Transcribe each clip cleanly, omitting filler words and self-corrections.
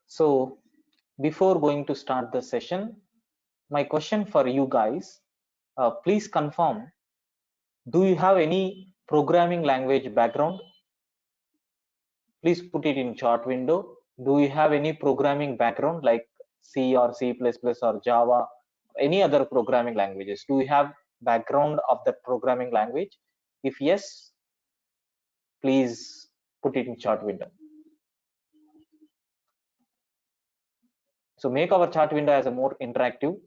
So before going to start the session, my question for you guys, please confirm, do you have any programming language background? Please put it in chat window. Do you have any programming background like C or C++ or Java, any other programming languages? Do you have background of that programming language? If yes, please put it in chat window. So make our chat window as a more interactive.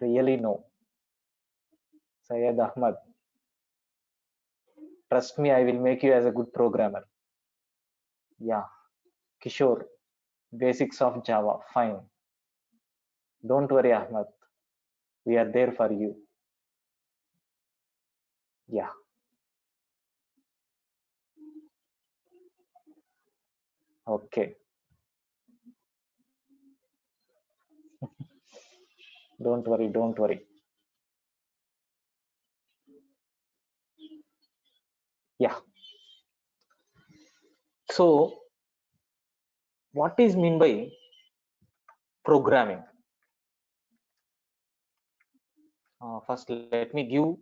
Really no. Syed Ahmad. Trust me, I will make you as a good programmer. Yeah. Kishore. Basics of Java. Fine. Don't worry, Ahmad. We are there for you. Yeah. Okay. Don't worry. Don't worry. Yeah. So what is mean by programming? First, let me give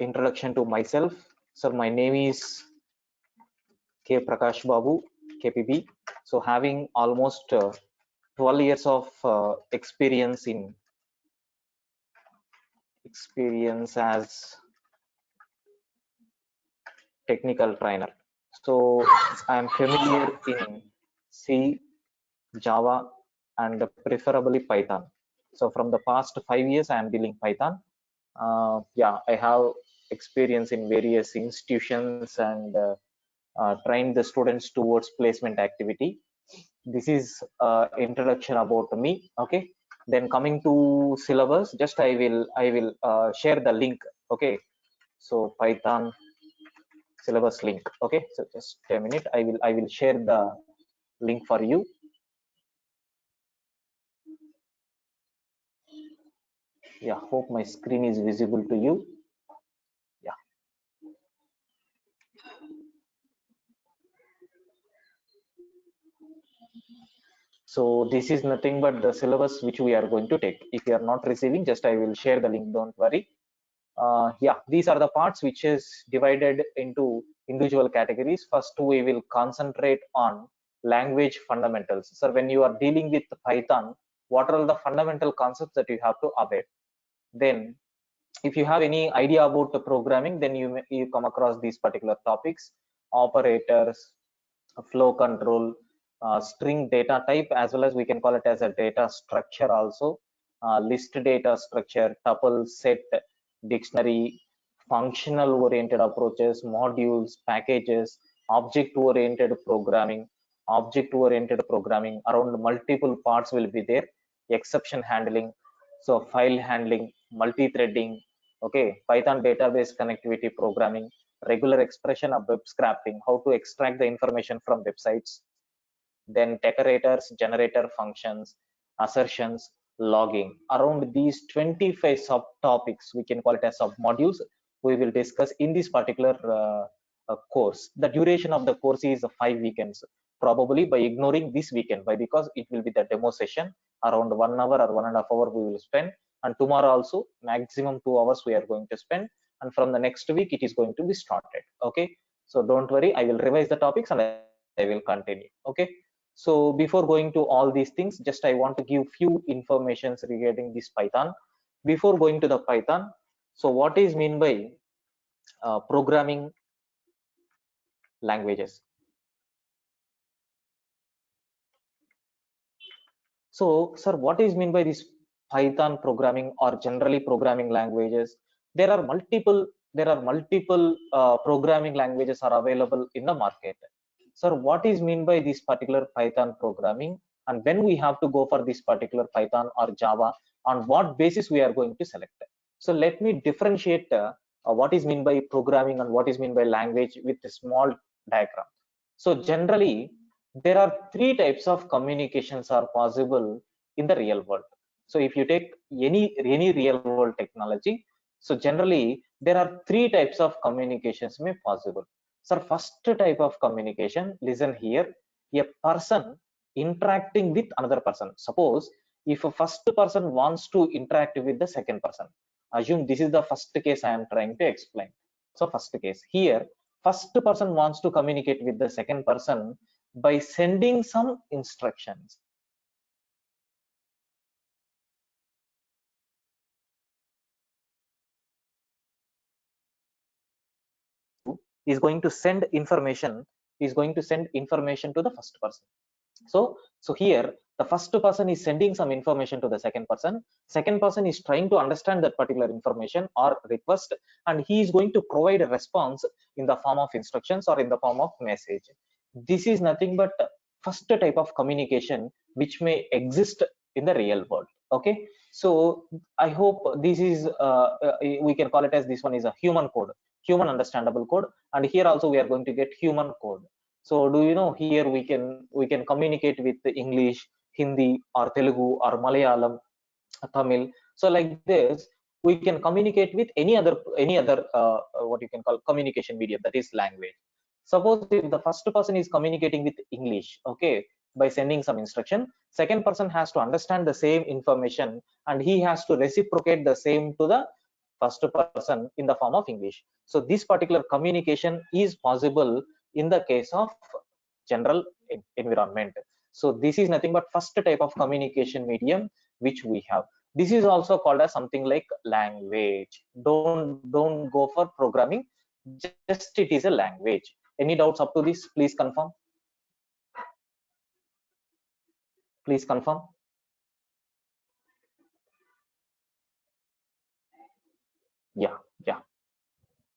introduction to myself. Sir, my name is K. Prakash Babu, KPB. So having almost 12 years of experience as technical trainer. So I am familiar in C, Java, and preferably Python. So from the past 5 years, I am dealing Python. Yeah, I have experience in various institutions and trained the students towards placement activity. This is introduction about me. Okay. Then coming to syllabus, just I will share the link. Okay. So Python syllabus link. Okay. So just a minute. I will share the link for you. Yeah. Hope my screen is visible to you. Yeah. So this is nothing but the syllabus which we are going to take. If you are not receiving, just I will share the link. Don't worry. Yeah, these are the parts which is divided into individual categories. First, we will concentrate on language fundamentals. So when you are dealing with Python, what are the fundamental concepts that you have to obey? Then if you have any idea about the programming, then you come across these particular topics: operators, flow control, string data type, as well as we can call it as a data structure also, list data structure, tuple, set, dictionary, functional oriented approaches, modules, packages, object oriented programming. Around multiple parts will be there. Exception handling, so file handling, multi-threading. Okay, Python database connectivity programming, regular expression of web scraping, how to extract the information from websites. Then decorators, generator functions, assertions, logging. Around these 25 subtopics, we can call it as submodules, we will discuss in this particular course. The duration of the course is 5 weekends. Probably by ignoring this weekend, why? Because it will be the demo session, around 1 hour or 1.5 hours we will spend, and tomorrow also maximum 2 hours we are going to spend, and from the next week it is going to be started. Okay, so don't worry, I will revise the topics and I will continue. Okay, so before going to all these things, just I want to give few informations regarding this Python before going to the Python. So what is mean by programming languages? So sir, what is mean by this Python programming or generally programming languages? There are multiple programming languages are available in the market. Sir, what is mean by this particular Python programming, and when we have to go for this particular Python or Java, on what basis we are going to select? So let me differentiate what is mean by programming and what is mean by language with a small diagram. So generally, there are three types of communications are possible in the real world. So if you take any real world technology, so generally there are three types of communications may possible. Sir, first type of communication, listen here, a person interacting with another person. Suppose if a first person wants to interact with the second person, assume this is the first case I am trying to explain. So first case here, first person wants to communicate with the second person by sending some instructions. Is going to send information, is going to send information to the first person. So here the first person is sending some information to the second person is trying to understand that particular information or request, and he is going to provide a response in the form of instructions or in the form of message. This is nothing but first type of communication which may exist in the real world. Okay, so I hope this is we can call it as this one is a human code, human understandable code, and here also we are going to get human code. So do you know here we can communicate with English, Hindi or Telugu or Malayalam, Tamil. So like this, we can communicate with any other what you can call communication medium, that is language. Suppose if the first person is communicating with English, okay, by sending some instruction, second person has to understand the same information and he has to reciprocate the same to the first person in the form of English. So this particular communication is possible in the case of general environment. So this is nothing but first type of communication medium which we have. This is also called as something like language. Don't go for programming, just it is a language. Any doubts up to this? Please confirm. Please confirm. Yeah, yeah,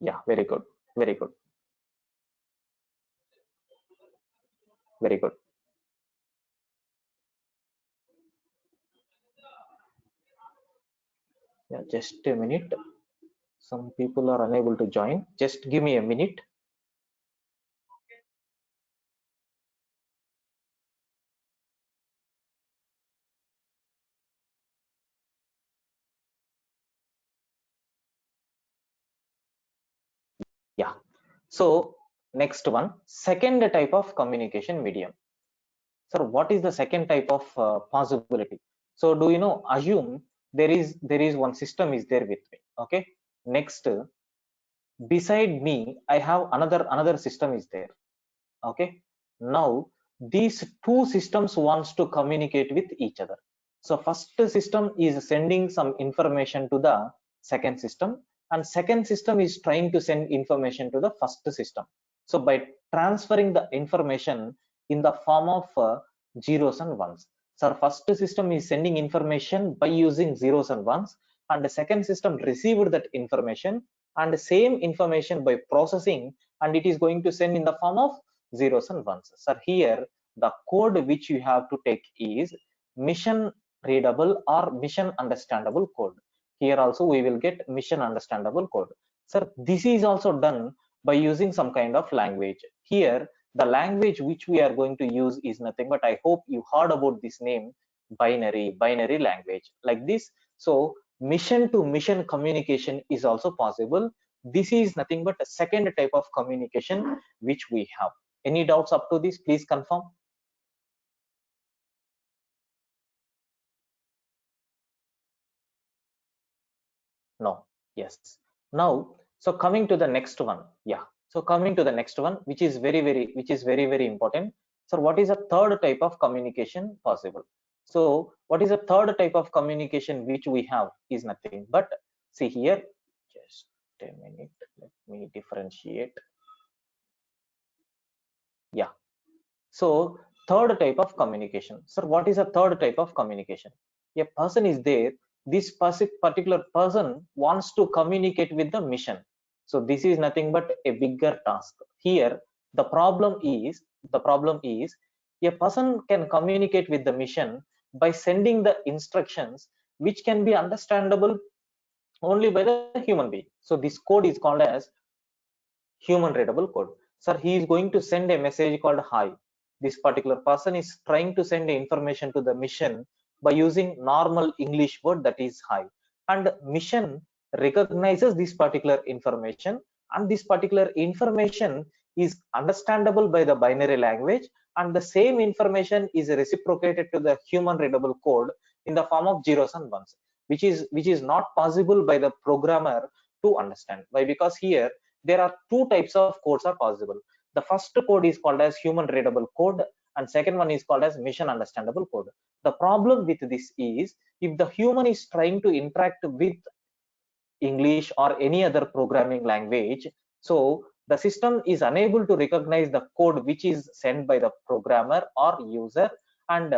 yeah. Very good. Very good. Very good. Yeah, just a minute. Some people are unable to join. Just give me a minute. Yeah. So next one, second type of communication medium. Sir, what is the second type of possibility? So do you know? Assume there is one system is there with me. Okay. Next, beside me, I have another system is there. Okay. Now these two systems wants to communicate with each other. So first system is sending some information to the second system, and second system is trying to send information to the first system. So by transferring the information in the form of zeros and ones. So first system is sending information by using zeros and ones, and the second system received that information and the same information by processing, and it is going to send in the form of zeros and ones. So here the code which you have to take is mission readable or mission understandable code. Here also we will get mission understandable code. Sir, this is also done by using some kind of language. Here the language which we are going to use is nothing but, I hope you heard about this name, binary language like this. So mission to mission communication is also possible. This is nothing but a second type of communication which we have. Any doubts up to this? Please confirm. No. Yes. Now, so coming to the next one. Yeah. So coming to the next one, which is very important. So what is a third type of communication possible? So what is a third type of communication which we have is nothing but, see here, just a minute, let me differentiate. Yeah. So third type of communication. Sir, what is a third type of communication? A person is there. This particular person wants to communicate with the mission. So this is nothing but a bigger task. Here, the problem is a person can communicate with the mission by sending the instructions which can be understandable only by the human being. So this code is called as human readable code. Sir, he is going to send a message called hi. This particular person is trying to send information to the mission by using normal English word, that is hi. And mission recognizes this particular information, and this particular information is understandable by the binary language, and the same information is reciprocated to the human readable code in the form of zeros and ones, which is not possible by the programmer to understand. Why? Because here there are two types of codes are possible. The first code is called as human readable code, and second one is called as mission understandable code. The problem with this is, if the human is trying to interact with English or any other programming language, so the system is unable to recognize the code which is sent by the programmer or user, and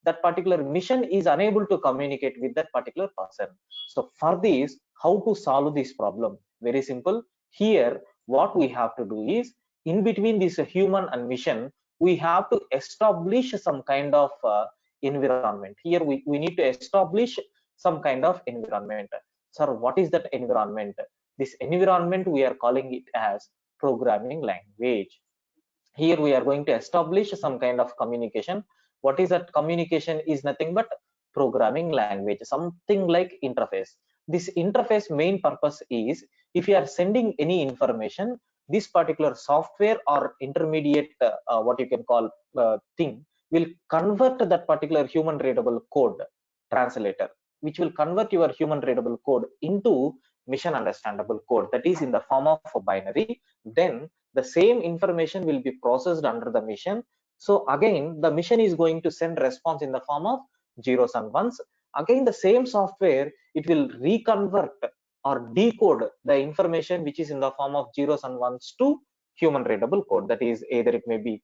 that particular mission is unable to communicate with that particular person. So for this, how to solve this problem? Very simple. Here what we have to do is, in between this human and mission, we have to establish some kind of environment. Here we need to establish some kind of environment. Sir, what is that environment? This environment, we are calling it as programming language. Here we are going to establish some kind of communication. What is that communication? Is nothing but programming language, something like interface. This interface main purpose is, if you are sending any information, this particular software or intermediate what you can call thing will convert that particular human readable code translator, which will convert your human readable code into mission understandable code, that is in the form of a binary. Then the same information will be processed under the mission. So again, the mission is going to send response in the form of zeros and ones. Again, the same software, it will reconvert or decode the information which is in the form of zeros and ones to human readable code. That is, either it may be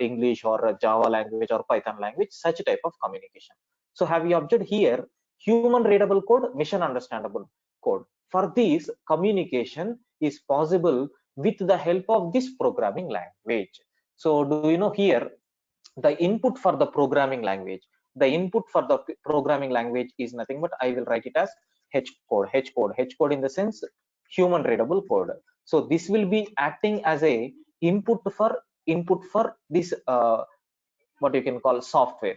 English or a Java language or Python language, such type of communication. So have you observed here, human readable code, mission understandable code. For this, communication is possible with the help of this programming language. So do you know here, the input for the programming language, the input for the programming language is nothing but, I will write it as H code in the sense human readable code. So this will be acting as a input for this what you can call software.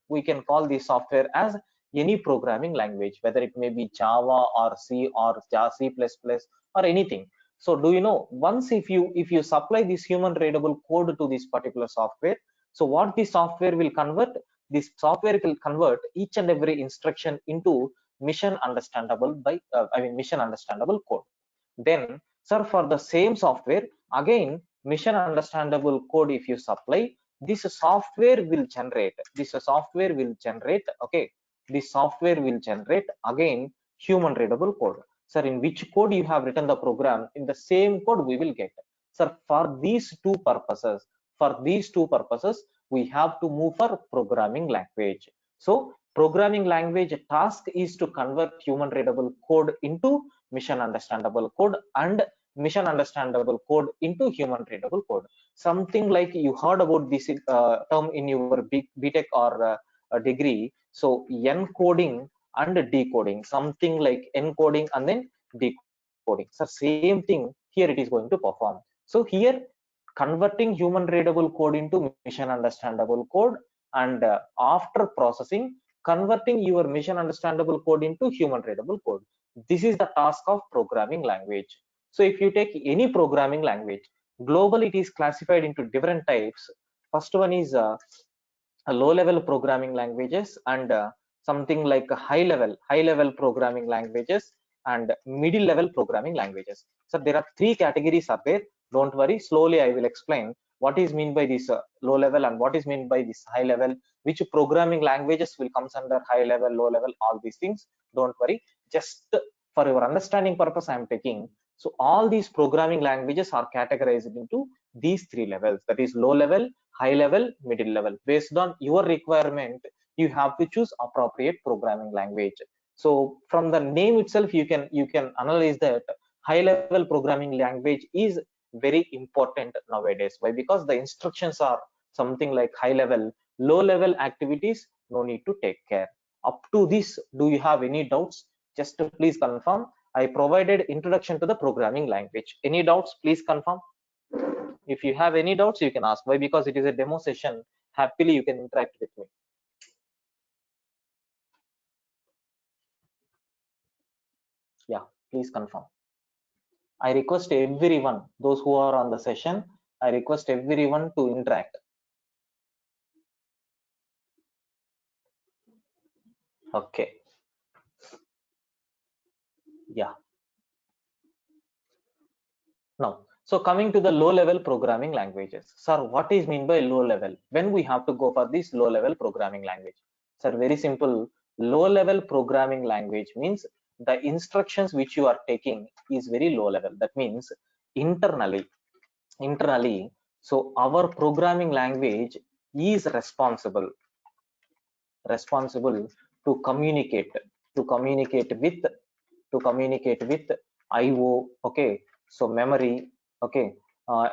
We can call this software as any programming language, whether it may be Java or C or C++ or anything. So do you know, once if you supply this human readable code to this particular software, so what the software will convert, this software will convert each and every instruction into mission understandable mission understandable code. Then, sir, for the same software, again mission understandable code if you supply, this software will generate, okay, this software will generate again human readable code. Sir, in which code you have written the program, in the same code we will get. Sir, for these two purposes, we have to move for programming language. So programming language task is to convert human readable code into mission understandable code, and mission understandable code into human readable code. Something like you heard about this term in your BTech or degree. So encoding and decoding, something like encoding and then decoding. So same thing here it is going to perform. So here, converting human readable code into mission understandable code, and after processing, converting your mission understandable code into human readable code. This is the task of programming language. So if you take any programming language, globally it is classified into different types. First one is low level programming languages, and something like high level programming languages, and middle level programming languages. So there are three categories are there. Don't worry, slowly I will explain what is mean by this low level and what is mean by this high level, which programming languages will comes under high level, low level, all these things. Don't worry, just for your understanding purpose I am taking. So all these programming languages are categorized into these three levels, that is low level, high level, middle level. Based on your requirement, you have to choose appropriate programming language. So from the name itself, you can analyze that high level programming language is very important nowadays. Why? Because the instructions are something like high level. Low level activities, no need to take care. Up to this, do you have any doubts? Just please confirm. I provided introduction to the programming language. Any doubts? Please confirm. If you have any doubts, you can ask. Why? Because it is a demo session. Happily you can interact with me. Yeah, please confirm. I request everyone, those who are on the session, I request everyone to interact. Okay. Yeah. Now, so coming to the low level programming languages. Sir, what is mean by low level? When we have to go for this low level programming language? Sir, very simple. Low level programming language means the instructions which you are taking is very low level. That means internally, internally, so our programming language is responsible to communicate to communicate with to communicate with IO, okay, so memory, okay,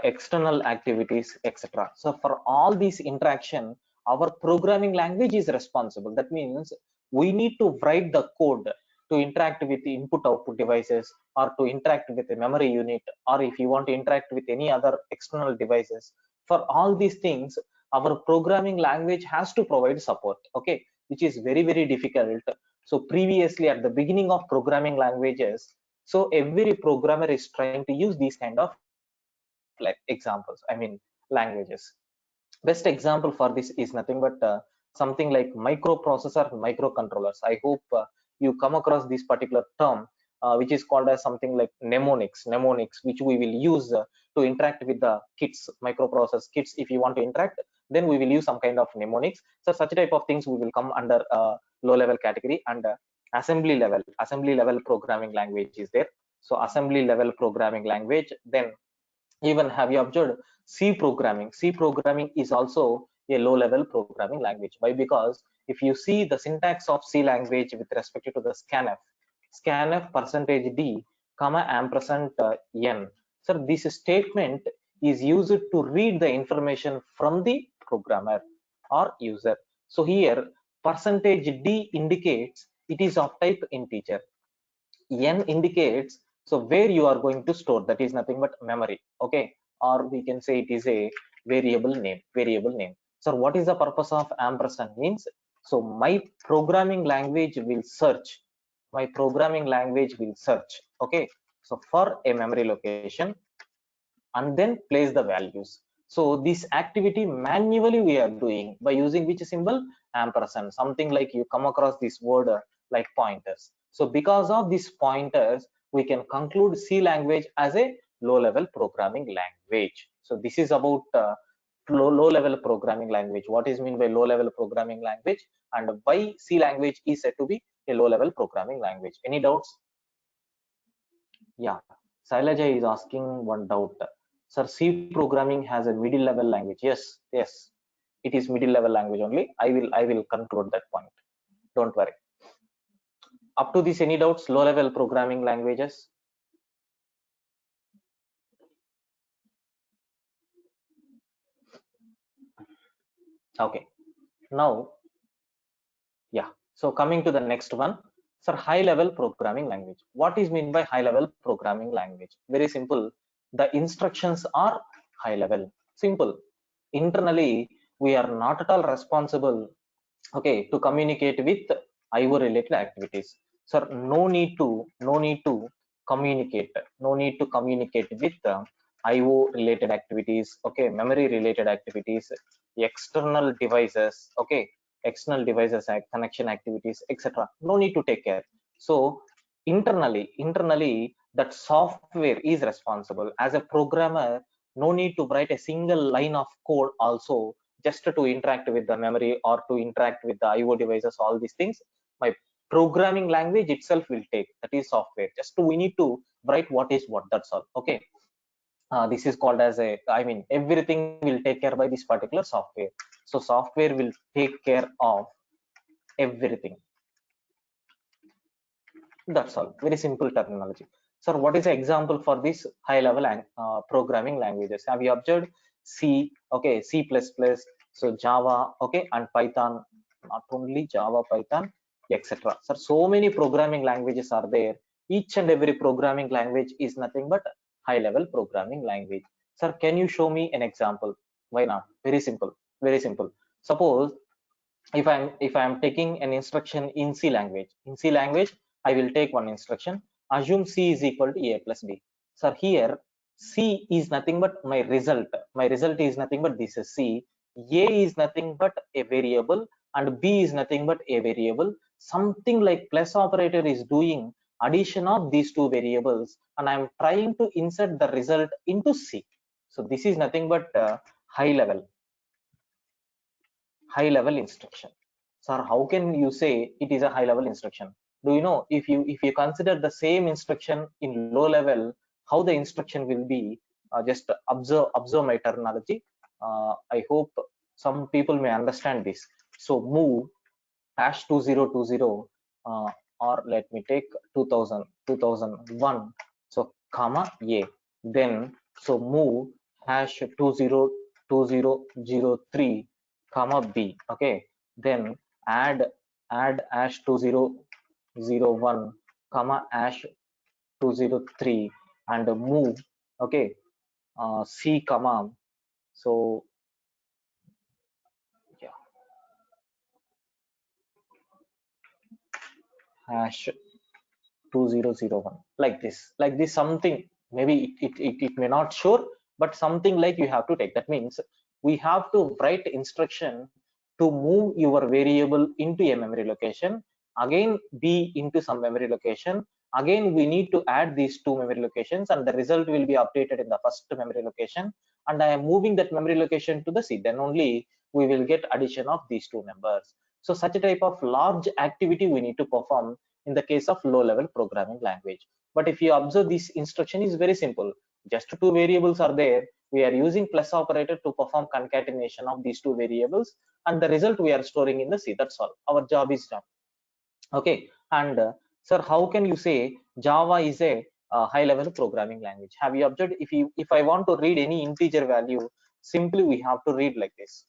external activities, etc. So for all these interaction, our programming language is responsible. That means we need to write the code to interact with the input output devices, or to interact with the memory unit, or if you want to interact with any other external devices. For all these things, our programming language has to provide support, okay, which is very, very difficult. So previously at the beginning of programming languages, so every programmer is trying to use these kind of like examples, I mean languages. Best example for this is nothing but something like microprocessor, microcontrollers. I hope you come across this particular term, which is called as something like mnemonics, which we will use to interact with the kits, microprocess kits. If you want to interact, then we will use some kind of mnemonics. So such type of things we will come under low level category. And assembly level programming language is there. So assembly level programming language. Then even have you observed C programming? C programming is also a low level programming language. Why? Because if you see the syntax of C language with respect to the scanf percentage D comma ampersand n. So this statement is used to read the information from the programmer or user. So here percentage D indicates it is of type integer. N indicates so where you are going to store, that is nothing but memory, okay, or we can say it is a variable name. So what is the purpose of ampersand means? So my programming language will search, okay, so for a memory location and then place the values. So this activity manually we are doing by using which symbol? Ampersand. Something like you come across this word like pointers. So because of these pointers, we can conclude C language as a low level programming language. So this is about low level programming language. What is mean by low level programming language, and why C language is said to be a low level programming language? Any doubts? Yeah, Sailaja is asking one doubt. Sir, C programming has a middle level language. Yes, yes, it is middle level language only. I will conclude that point. Don't worry. Up to this, any doubts? Low level programming languages. Okay. Now, yeah. So coming to the next one, sir, high level programming language. What is mean by high level programming language? Very simple. The instructions are high level. Simple. Internally, we are not at all responsible, okay, to communicate with IO related activities. Sir, no need to communicate, no need to communicate with IO related activities, okay, memory related activities, external devices, okay, external devices connection activities, etc. No need to take care. So internally that software is responsible. As a programmer, no need to write a single line of code also just to interact with the memory or to interact with the IO devices, all these things. My programming language itself will take, that is software. Just to, we need to write what is what, that's all. Okay. This is called as a, I mean, everything will take care by this particular software. So software will take care of everything. That's all. Very simple terminology. Sir, what is the example for this high level programming languages? Have you observed C, okay, C++, so Java, okay, and Python, not only Java, Python, etc. Sir, so many programming languages are there. Each and every programming language is nothing but high level programming language. Sir, can you show me an example? Why not? Very simple, very simple. Suppose if I'm taking an instruction in C language, I will take one instruction. Assume C is equal to A plus B. So here C is nothing but my result. My result is nothing but this is C. A is nothing but a variable and B is nothing but a variable. Something like plus operator is doing addition of these two variables and I'm trying to insert the result into C. So this is nothing but high level instruction. Sir, how can you say it is a high level instruction? Do you know, if you consider the same instruction in low level, how the instruction will be? Just observe my terminology. I hope some people may understand this. So move hash 2020, or let me take 2001. So comma a. Then so move hash 202003 comma b. Okay. Then add hash 2001 comma hash 203 and move. Okay. C comma. So yeah, hash 2001 like this something. Maybe it may not sure, but something like you have to take. That means we have to write instruction to move your variable into a memory location, again b into some memory location, again we need to add these two memory locations and the result will be updated in the first memory location, and I am moving that memory location to the C. Then only we will get addition of these two numbers. So such a type of large activity we need to perform in the case of low level programming language. But if you observe, this instruction is very simple. Just two variables are there. We are using plus operator to perform concatenation of these two variables and the result we are storing in the C. That's all. Our job is done. Okay. And sir, how can you say Java is a high level programming language? Have you observed, if I want to read any integer value, simply we have to read like this.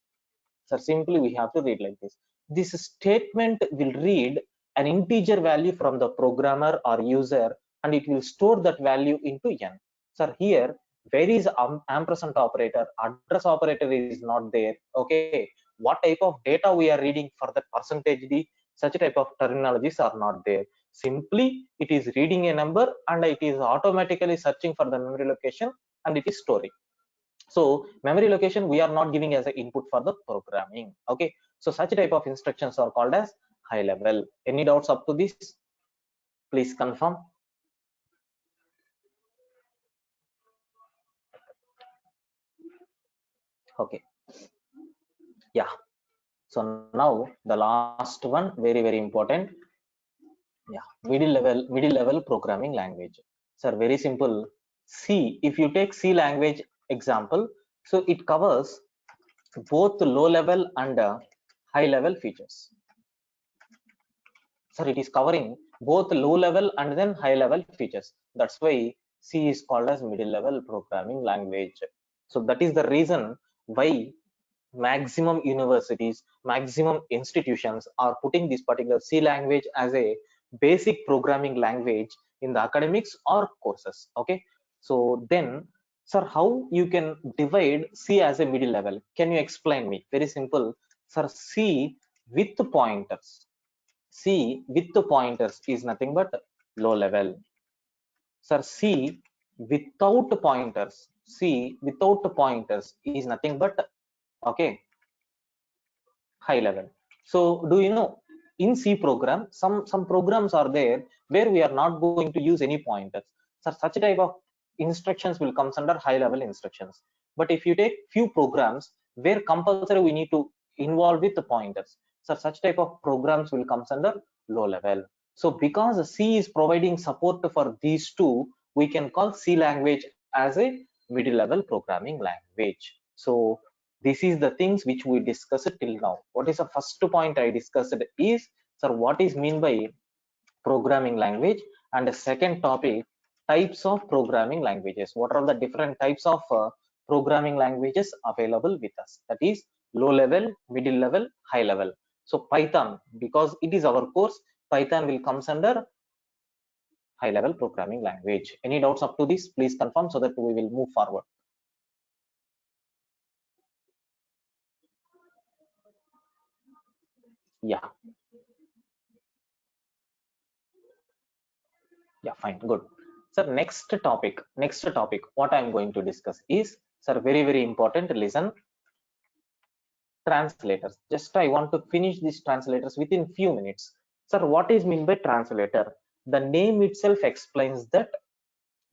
So simply we have to read like this. This statement will read an integer value from the programmer or user and it will store that value into n. So here, where is ampersand operator? Address operator is not there. Okay. What type of data we are reading for that percentage D? Such type of terminologies are not there. Simply it is reading a number and it is automatically searching for the memory location and it is storing. So memory location we are not giving as an input for the programming. Okay. So such type of instructions are called as high level. Any doubts up to this? Please confirm. Okay. Yeah. So now the last one, very, very important. Yeah. Middle level programming language. Sir, very simple. C, if you take C language example, so it covers both low level and high level features. Sir, it is covering both low level and then high level features. That's why C is called as middle level programming language. So that is the reason why maximum universities, maximum institutions are putting this particular C language as a basic programming language in the academics or courses. Okay. So then, sir, how you can divide C as a middle level? Can you explain me? Very simple. Sir, C with pointers. C with the pointers is nothing but low level. Sir, C without pointers. C without pointers is nothing but, okay, high level. So do you know, in C program, some programs are there where we are not going to use any pointers. So such type of instructions will comes under high level instructions. But if you take few programs where compulsory we need to involve with the pointers, so such type of programs will comes under low level. So because C is providing support for these two, we can call C language as a middle level programming language. So this is the things which we discussed till now. What is the first point I discussed is, sir, what is mean by programming language, and the second topic, types of programming languages. What are the different types of programming languages available with us? That is low level, middle level, high level. So Python, because it is our course, Python will comes under high level programming language. Any doubts up to this? Please confirm so that we will move forward. Yeah. Yeah, fine, good. Sir, next topic, what I'm going to discuss is, sir, very, very important, listen, translators. Just I want to finish these translators within few minutes. Sir, what is mean by translator? The name itself explains that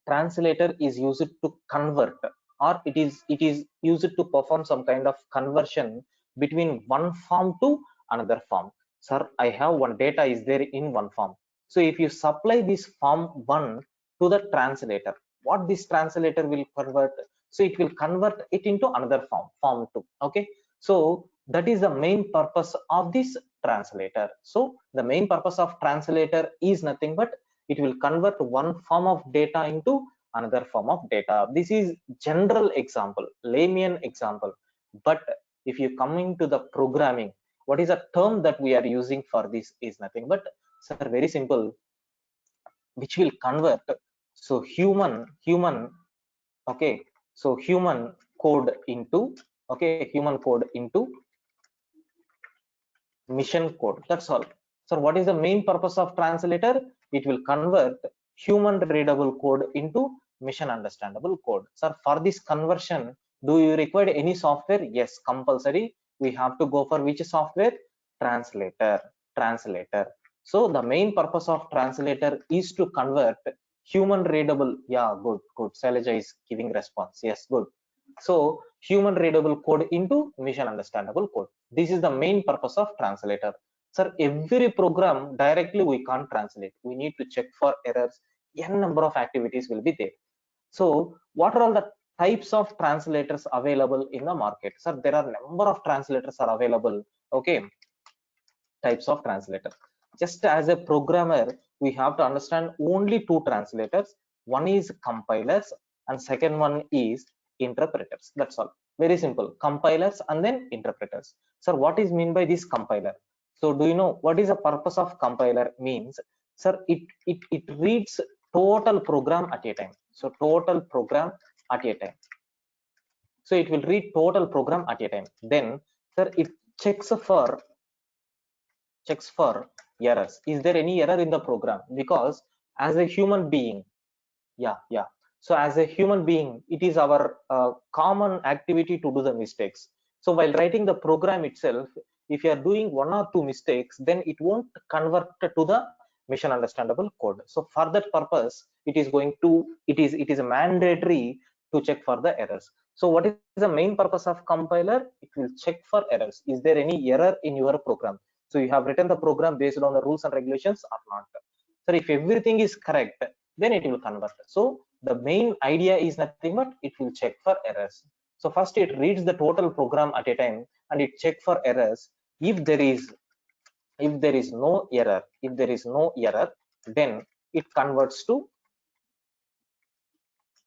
translator is used to convert, or it is used to perform some kind of conversion between one form to another form. Sir, I have one data is there in one form. So if you supply this form 1 to the translator, what this translator will convert? So it will convert it into another form 2. Okay, so that is the main purpose of this translator. So the main purpose of translator is nothing but it will convert one form of data into another form of data. This is general example, layman example. But if you coming to the programming, what is a term that we are using for this is nothing but, sir, very simple, which will convert. So human, okay, so human code into, okay, human code into mission code. That's all. So what is the main purpose of translator? It will convert human readable code into mission understandable code. Sir, for this conversion, do you require any software? Yes, compulsory. We have to go for which software? Translator. So the main purpose of translator is to convert human readable. Yeah, good. Sailaja is giving response. Yes, good. So human readable code into mission understandable code. This is the main purpose of translator. Sir, every program directly we can't translate. We need to check for errors. N number of activities will be there. So what are all the types of translators available in the market? Sir, there are number of translators are available. Okay, types of translators. Just as a programmer, we have to understand only two translators. One is compilers and second one is interpreters. That's all. Very simple. Compilers and then interpreters. Sir, what is mean by this compiler? So do you know what is the purpose of compiler means? Sir, it reads total program at a time. So total program at a time. So it will read total program at a time. Then, sir, it checks for errors. Is there any error in the program? Because as a human being, yeah, so as a human being, it is our common activity to do the mistakes. So while writing the program itself, if you are doing one or two mistakes, then it won't convert to the mission understandable code. So for that purpose, it is mandatory to check for the errors. So what is the main purpose of compiler? It will check for errors. Is there any error in your program? So you have written the program based on the rules and regulations or not? So if everything is correct, then it will convert. So the main idea is nothing but it will check for errors. So first it reads the total program at a time and it check for errors. If there is no error, then it converts to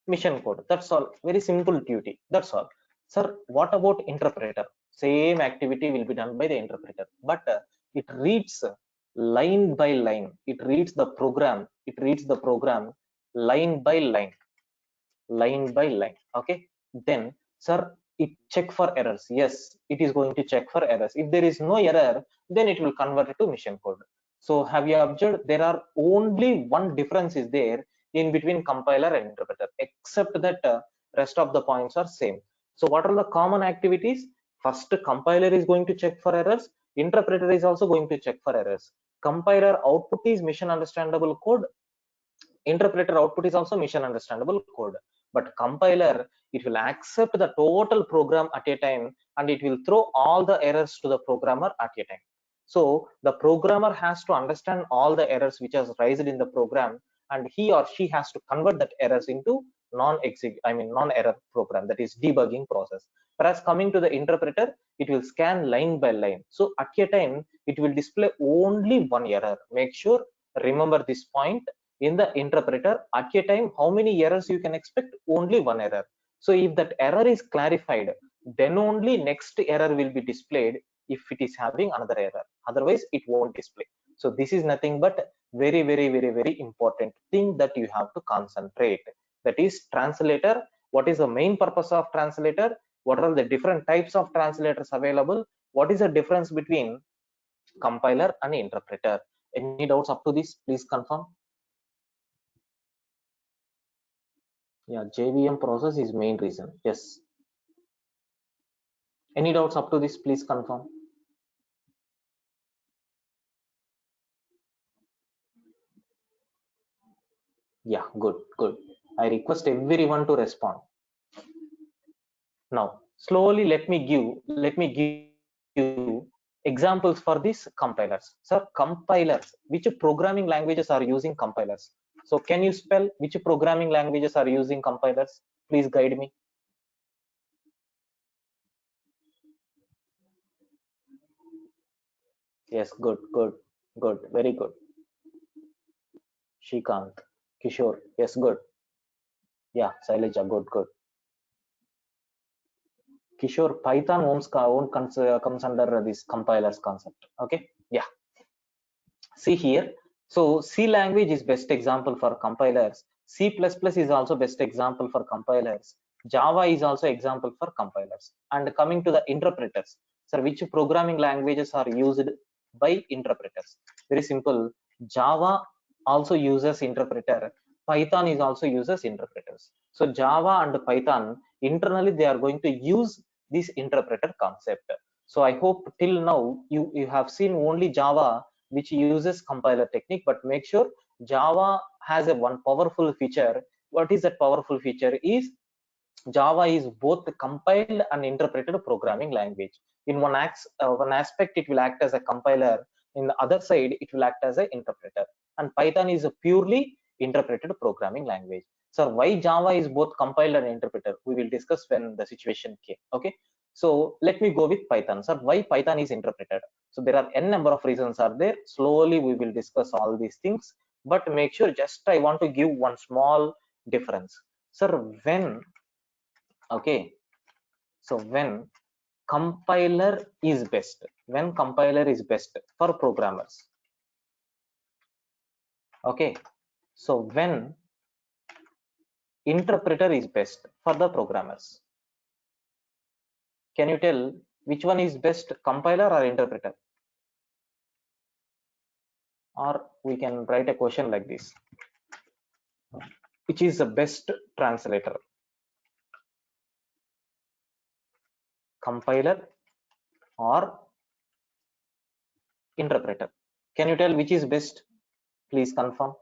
mission code. That's all. Very simple duty. That's all. Sir, what about interpreter? Same activity will be done by the interpreter, but it reads line by line. It reads the program line by line. Okay. Then, sir, it check for errors. Yes, it is going to check for errors. If there is no error, then it will convert it to mission code. So have you observed there are only one difference is there in between compiler and interpreter, except that rest of the points are same. So what are the common activities? First, compiler is going to check for errors. Interpreter is also going to check for errors. Compiler output is mission understandable code. Interpreter output is also mission understandable code. But compiler, it will accept the total program at a time and it will throw all the errors to the programmer at a time. So the programmer has to understand all the errors which are raised in the program, and he or she has to convert that errors into non-error program, that is debugging process. Whereas coming to the interpreter, it will scan line by line. So at a time, it will display only one error. Make sure, remember this point. In the interpreter, at a time, how many errors you can expect? Only one error. So if that error is clarified, then only next error will be displayed if it is having another error. Otherwise, it won't display. So this is nothing but very, very, very, very important thing that you have to concentrate. That is translator. What is the main purpose of translator? What are the different types of translators available? What is the difference between compiler and interpreter? Any doubts up to this? Please confirm. Yeah, JVM process is main reason. Yes. Any doubts up to this? Please confirm. Yeah, good, good. I request everyone to respond. Now, slowly let me give you examples for these compilers. Sir, compilers, which programming languages are using compilers? So can you spell which programming languages are using compilers? Please guide me. Yes, good, good, good, very good. Shikant, Kishore, yes, good. Yeah, Saileja, good, good. Kishore, Python comes under this compilers concept. Okay, yeah. See here. So C language is best example for compilers. C++ is also best example for compilers. Java is also example for compilers. And coming to the interpreters, so which programming languages are used by interpreters? Very simple. Java also uses interpreter. Python is also uses interpreters. So Java and Python internally they are going to use this interpreter concept. So I hope till now you have seen only Java which uses compiler technique, but make sure Java has a one powerful feature. What is that powerful feature is Java is both compiled and interpreted programming language. In one aspect it will act as a compiler, in the other side it will act as an interpreter, and Python is a purely interpreted programming language. So why Java is both compiled and interpreter, we will discuss when the situation came. Okay, so let me go with Python. Sir, why Python is interpreted? So there are n number of reasons are there. Slowly we will discuss all these things, but make sure just I want to give one small difference. Sir, when okay, so when compiler is best for programmers. Okay, so when interpreter is best for the programmers. Can you tell which one is best, compiler or interpreter? Or we can write a question like this: which is the best translator, compiler or interpreter? Can you tell which is best? Please confirm.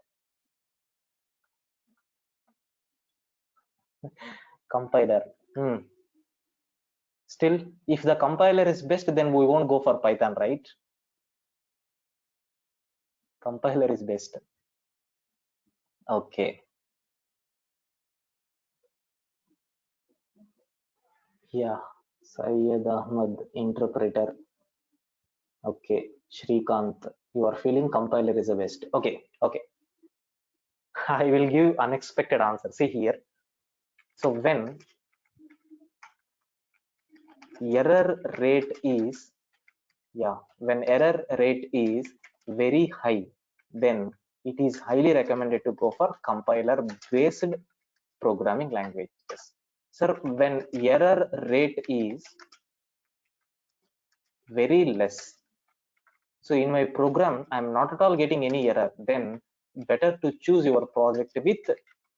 Compiler. Still, if the compiler is best, then we won't go for Python, right? Compiler is best. Okay. Yeah. Syed Ahmad, interpreter. Okay. Shrikant, you are feeling compiler is the best. Okay. Okay. I will give unexpected answer. See here. So when error rate is, yeah, when error rate is very high, then it is highly recommended to go for compiler based programming languages. Sir, when error rate is very less, so in my program I'm not at all getting any error, then better to choose your project with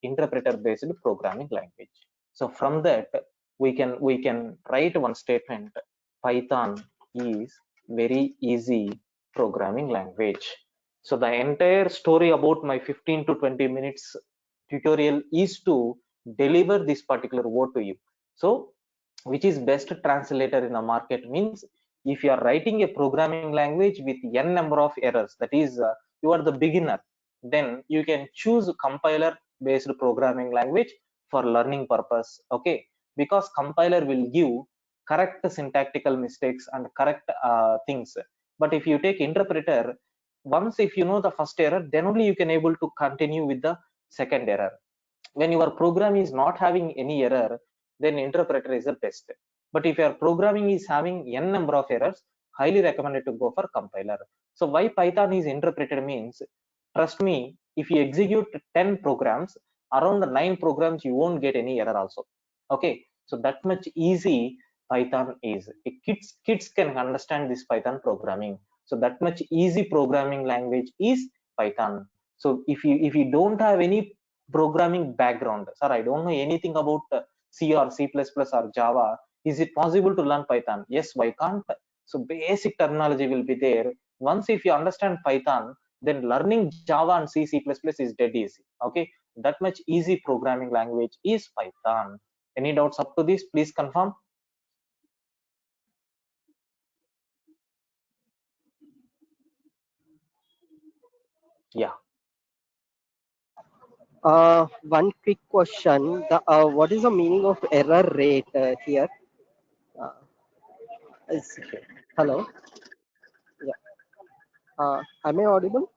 interpreter based programming language. So from that we can write one statement: Python is very easy programming language. So the entire story about my 15 to 20 minutes tutorial is to deliver this particular word to you. So which is best translator in the market means, if you are writing a programming language with n number of errors, that is you are the beginner, then you can choose compiler based programming language for learning purpose. Okay, because compiler will give correct syntactical mistakes and correct things. But if you take interpreter, once if you know the first error, then only you can able to continue with the second error. When your program is not having any error, then interpreter is the best. But if your programming is having n number of errors, highly recommended to go for compiler. So why Python is interpreted means, trust me, if you execute 10 programs, around the 9 programs you won't get any error also. Okay, so that much easy Python is. Kids can understand this Python programming. So that much easy programming language is Python. So if you don't have any programming background. Sir, I don't know anything about C or C++ or Java. Is it possible to learn Python? Yes, why can't? So basic terminology will be there. Once if you understand Python, then learning Java and C, C++ is dead easy. Okay, that much easy programming language is Python. Any doubts up to this? Please confirm. Yeah. One quick question. What is the meaning of error rate here? Uh, is, hello? Yeah. Am I audible?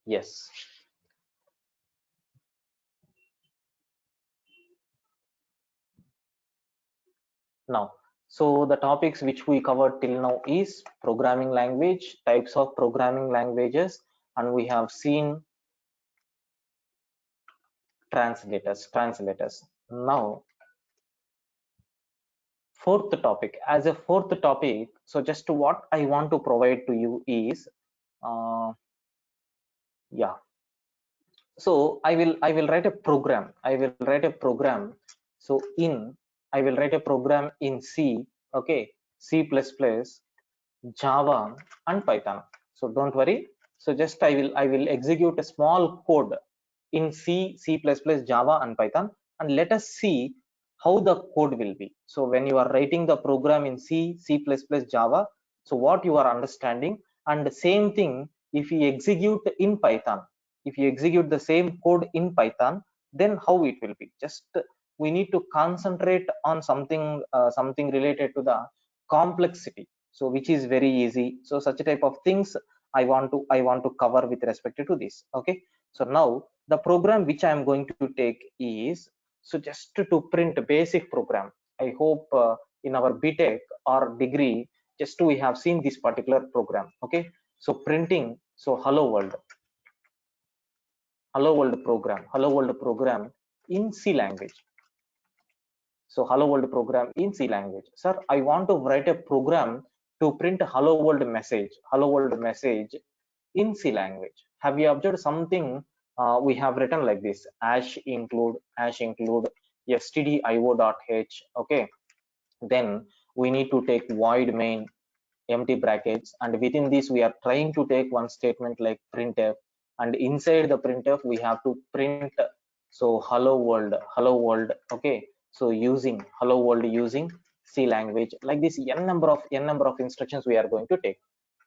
Yes. Now, so the topics which we covered till now is programming language, types of programming languages, and we have seen translators. Now, fourth topic. As a fourth topic, so just what I want to provide to you is, yeah. So I will write a program. I will write a program. So I will write a program in C, okay, C++, Java, and Python. So don't worry. So just I will execute a small code in C, C++, Java, and Python, and let us see how the code will be. So when you are writing the program in C, C++, Java, so what you are understanding, and the same thing if you execute in Python, if you execute the same code in Python, then how it will be. Just we need to concentrate on something related to the complexity, so which is very easy. So such a type of things I want to cover with respect to this. Okay, so now the program which I am going to take is, so just to print a basic program. I hope in our BTech or degree, just we have seen this particular program. Okay, so printing, so hello world program in C language. So hello world program in C language. Sir, I want to write a program to print hello world message in C language. Have you observed something? We have written like this: hash include stdio.h. Okay, then we need to take void main empty brackets, and within this we are trying to take one statement like printf, and inside the printf we have to print, so hello world. Okay, so using hello world using C language, like this n number of instructions we are going to take.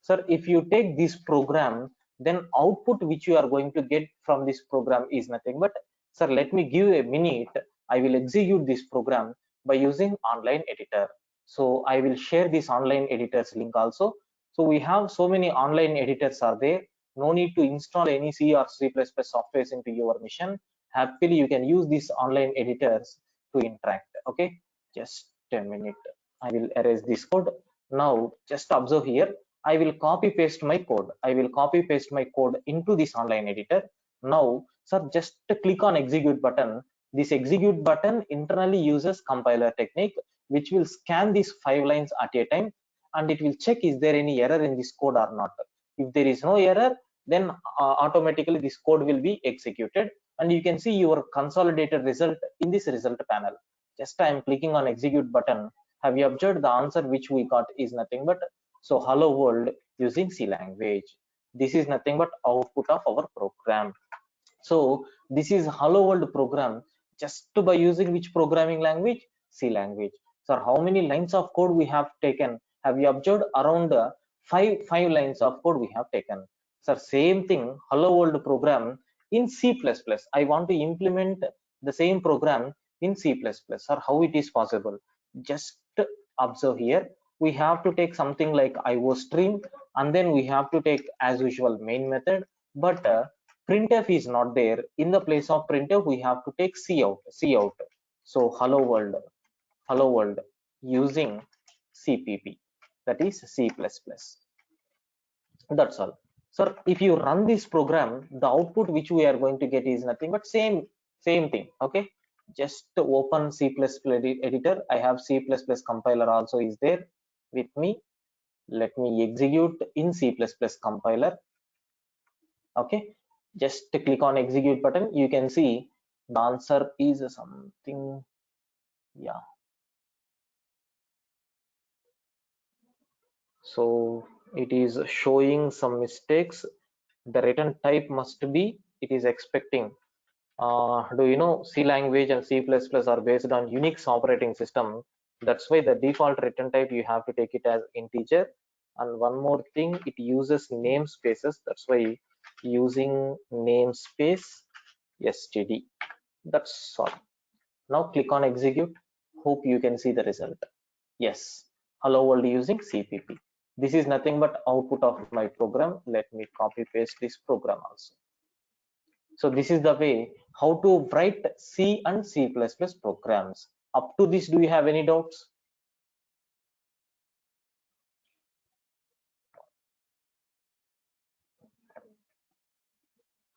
Sir, if you take this program, then output which you are going to get from this program is nothing but, sir, let me give a minute, I will execute this program by using online editor. So I will share this online editors link also. So we have so many online editors are there. No need to install any C or C++ softwares into your machine. Happily you can use these online editors to interact. Okay, just a minute, I will erase this code. Now just observe here, I will copy paste my code. I will copy paste my code into this online editor. Now, sir, just click on execute button. This execute button internally uses compiler technique, which will scan these 5 lines at a time, and it will check is there any error in this code or not. If there is no error, then automatically this code will be executed, and you can see your consolidated result in this result panel. Just I am clicking on execute button. Have you observed the answer which we got is nothing but, so hello world using C language. This is nothing but output of our program. So this is hello world program just by using which programming language? C language. So how many lines of code we have taken? Have you observed? Around five lines of code we have taken. So same thing, hello world program in C++. I want to implement the same program in C++. Sir, how it is possible? Just observe here. We have to take something like IO stream, and then we have to take as usual main method, but printf is not there. In the place of printf we have to take cout. So hello world using cpp, that is C++. That's all. So if you run this program, the output which we are going to get is nothing but same thing. Okay, just open C++ editor. I have C++ compiler also is there with me. Let me execute in C++ compiler. Okay, just click on execute button. You can see the answer is something. Yeah, so it is showing some mistakes. The return type must be, it is expecting. Do you know C language and C++ are based on Unix operating system? That's why the default return type you have to take it as integer. And one more thing, it uses namespaces. That's why using namespace std. That's all. Now click on execute. Hope you can see the result. Yes, hello world using CPP. This is nothing but output of my program. Let me copy paste this program also. So this is the way how to write C and C++ programs. Up to this, do you have any doubts?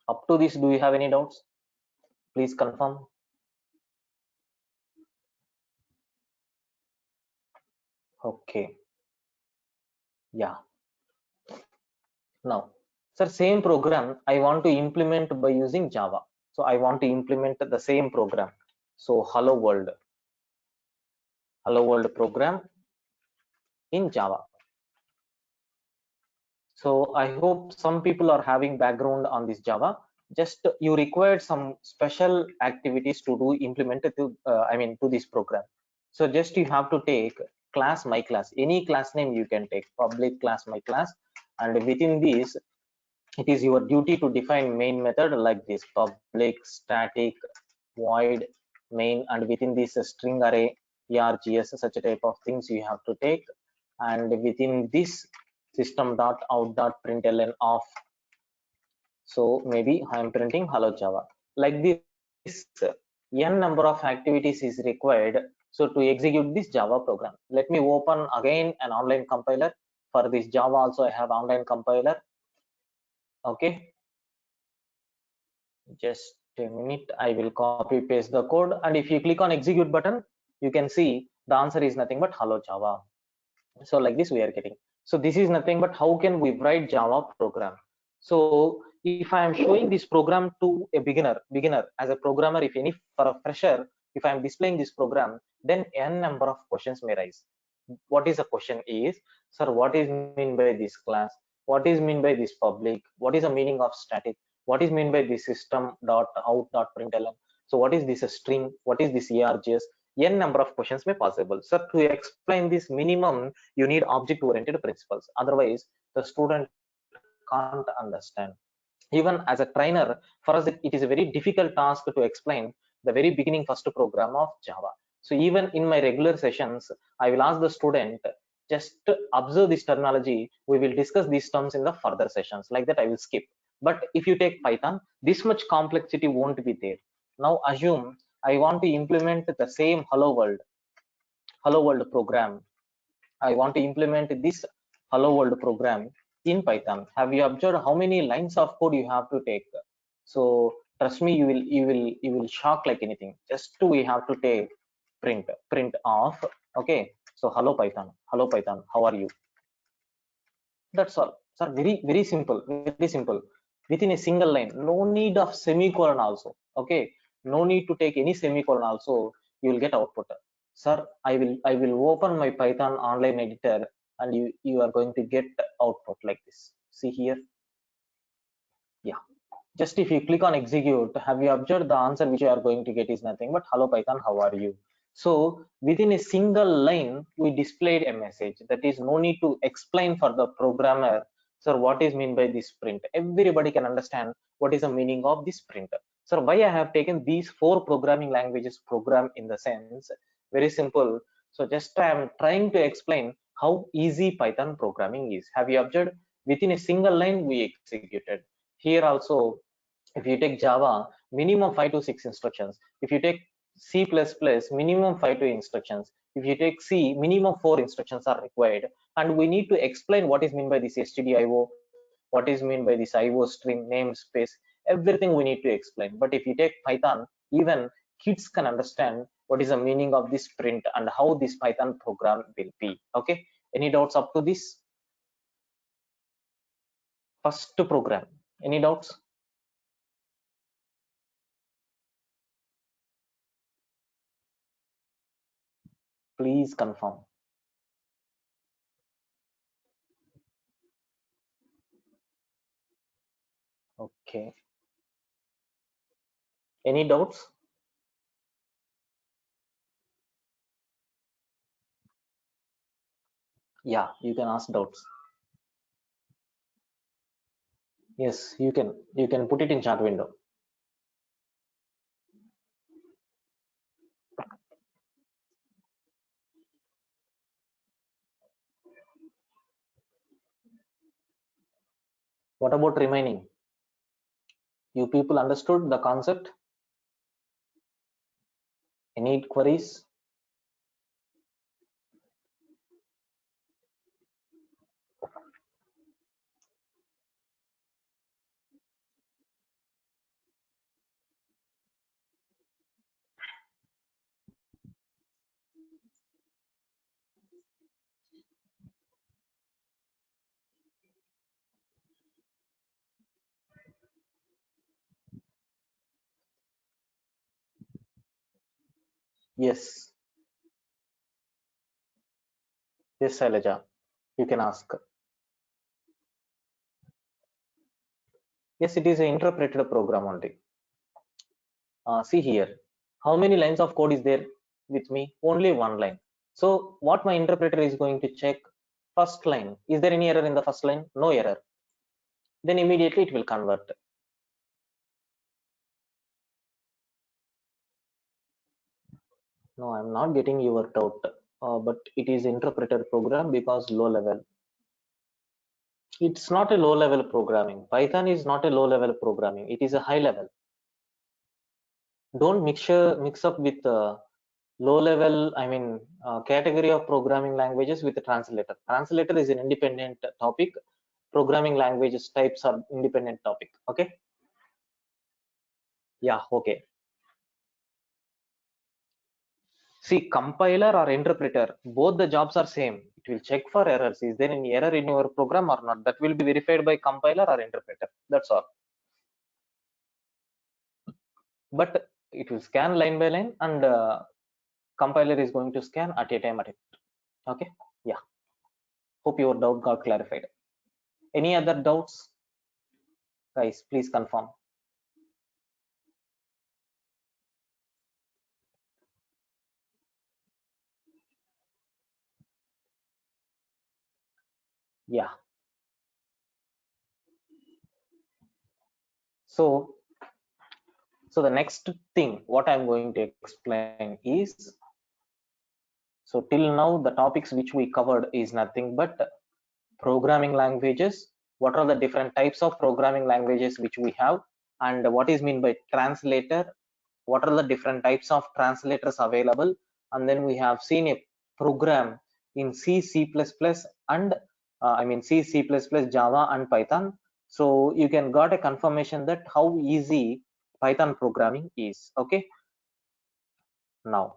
Up to this, do you have any doubts? Please confirm. Okay. Yeah. Now, sir, same program I want to implement by using Java. So I want to implement the same program. So hello world program in Java. So I hope some people are having background on this Java. Just you required some special activities to do implemented to to this program. So just you have to take class my class, any class name you can take, public class my class, and within this it is your duty to define main method like this: public static void main, and within this string array args, such a type of things you have to take. And within this system dot out dot println of, so maybe I am printing hello Java. Like this, n number of activities is required so to execute this Java program. Let me open again an online compiler. For this Java also I have online compiler. Okay, just a minute, I will copy paste the code, and if you click on execute button, you can see the answer is nothing but hello Java. So like this we are getting. So this is nothing but how can we write Java program. So if I am showing this program to a beginner as a programmer, if any for a fresher, if I am displaying this program, then n number of questions may rise. What is the question is, sir, what is mean by this class? What is mean by this public? What is the meaning of static? What is mean by this system dot out dot println? So what is this a string? What is this args? N number of questions may possible. So to explain this minimum, you need object oriented principles. Otherwise, the student can't understand. Even as a trainer, for us, it is a very difficult task to explain the very beginning first program of Java. So even in my regular sessions, I will ask the student, just observe this terminology. We will discuss these terms in the further sessions. Like that, I will skip. But if you take Python, this much complexity won't be there. Now assume I want to implement the same hello world program. I want to implement this hello world program in Python. Have you observed how many lines of code you have to take? So trust me, you will shock like anything. Just to we have to take print off. Okay. So hello Python, how are you? That's all. Sir, very simple, very simple. Within a single line, no need of semicolon also. Okay, no need to take any semicolon also. You will get output. Sir, I will open my Python online editor, and you are going to get output like this. See here. Yeah. Just if you click on execute, have you observed the answer which you are going to get is nothing but hello Python, how are you? So within a single line, we displayed a message. That is no need to explain for the programmer, sir, what is mean by this print. Everybody can understand what is the meaning of this print. So why I have taken these 4 programming languages program in the sense, very simple. So just I am trying to explain how easy Python programming is. Have you observed within a single line we executed. Here also, if you take Java, minimum 5 to 6 instructions. If you take C++, minimum 5 to instructions. If you take C, minimum 4 instructions are required. And we need to explain what is meant by this stdio, what is meant by this IO string, namespace, everything we need to explain. But if you take Python, even kids can understand what is the meaning of this print and how this Python program will be. Okay, any doubts up to this? First program. Any doubts? Please confirm. Okay. Any doubts? Yeah, you can ask doubts. Yes, you can put it in chat window. What about remaining? You people understood the concept? Any queries? Yes. Yes, Shailaja. You can ask. Yes, it is an interpreted program only. See here. How many lines of code is there with me? Only one line. So what my interpreter is going to check? First line. Is there any error in the first line? No error. Then immediately it will convert. No, I'm not getting your doubt. But it is interpreted program because low level. It's not a low level programming. Python is not a low level programming. It is a high level. Don't mix up with low level, category of programming languages with the translator. Translator is an independent topic. Programming languages types are independent topic. Okay. Yeah. Okay. See, compiler or interpreter, both the jobs are same. It will check for errors. Is there any error in your program or not? That will be verified by compiler or interpreter. That's all. But it will scan line by line, and compiler is going to scan at a time. Okay. Yeah. Hope your doubt got clarified. Any other doubts? Guys, please confirm. Yeah. So the next thing what I'm going to explain is, so till now the topics which we covered is nothing but programming languages. What are the different types of programming languages which we have, and what is mean by translator? What are the different types of translators available? And then we have seen a program in C, C++, and C, C++, Java, and Python. So you can got a confirmation that how easy Python programming is. Okay. Now,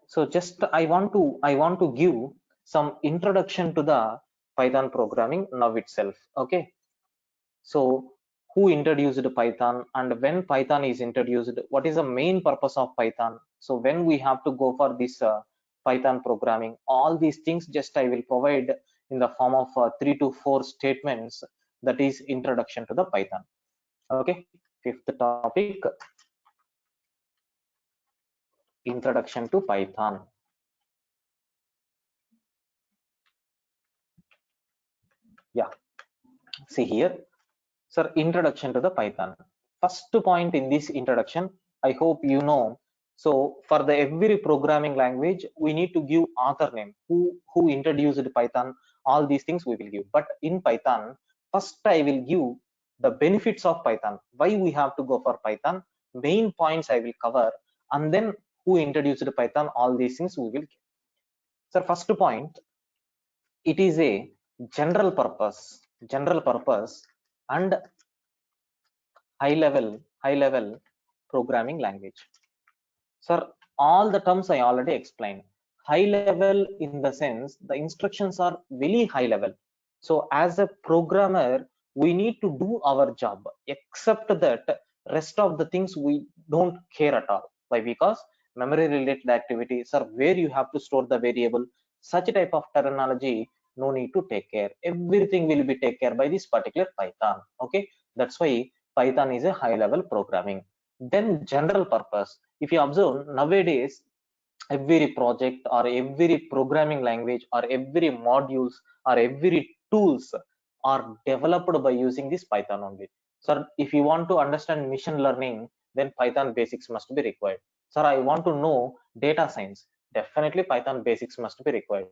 so just I want to give some introduction to the Python programming now itself. Okay. So who introduced Python, and when Python is introduced, what is the main purpose of Python? So when we have to go for this Python programming, all these things just I will provide in the form of 3 to 4 statements. That is introduction to the Python. Okay. Fifth topic, introduction to Python. Yeah. See here. Sir, introduction to the Python. First point in this introduction, I hope you know. So for the every programming language, we need to give author name, who introduced Python, all these things we will give. But in Python, first I will give the benefits of Python, why we have to go for Python, main points I will cover, and then who introduced Python, all these things we will give. Sir, first point, it is a general purpose and high level programming language. Sir, all the terms I already explained. high level in the sense the instructions are very high level. So as a programmer we need to do our job, except that rest of the things we don't care at all. Why? Because memory related activities are where you have to store the variable. Such type of terminology, no need to take care, everything will be taken care by this particular Python. Okay, that's why Python is a high level programming. Then general purpose, if you observe nowadays, every project or every programming language or every modules or every tools are developed by using this Python only. So if you want to understand machine learning, then Python basics must be required. Sir, I want to know data science, definitely Python basics must be required.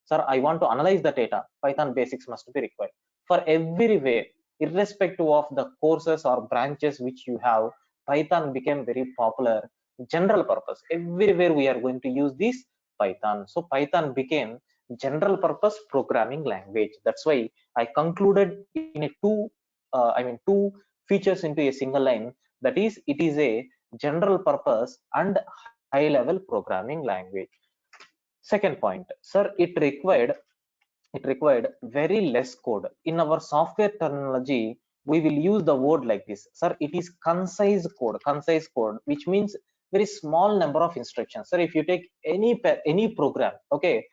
Sir, I want to analyze the data, Python basics must be required. For everywhere, irrespective of the courses or branches which you have, Python became very popular. General purpose, everywhere we are going to use this Python. So Python became general purpose programming language. That's why I concluded in a two features into a single line, that is, it is a general purpose and high level programming language. Second point, sir, it required very less code. In our software terminology, we will use the word like this, sir, it is concise code, which means very small number of instructions. Sir, if you take any program, okay,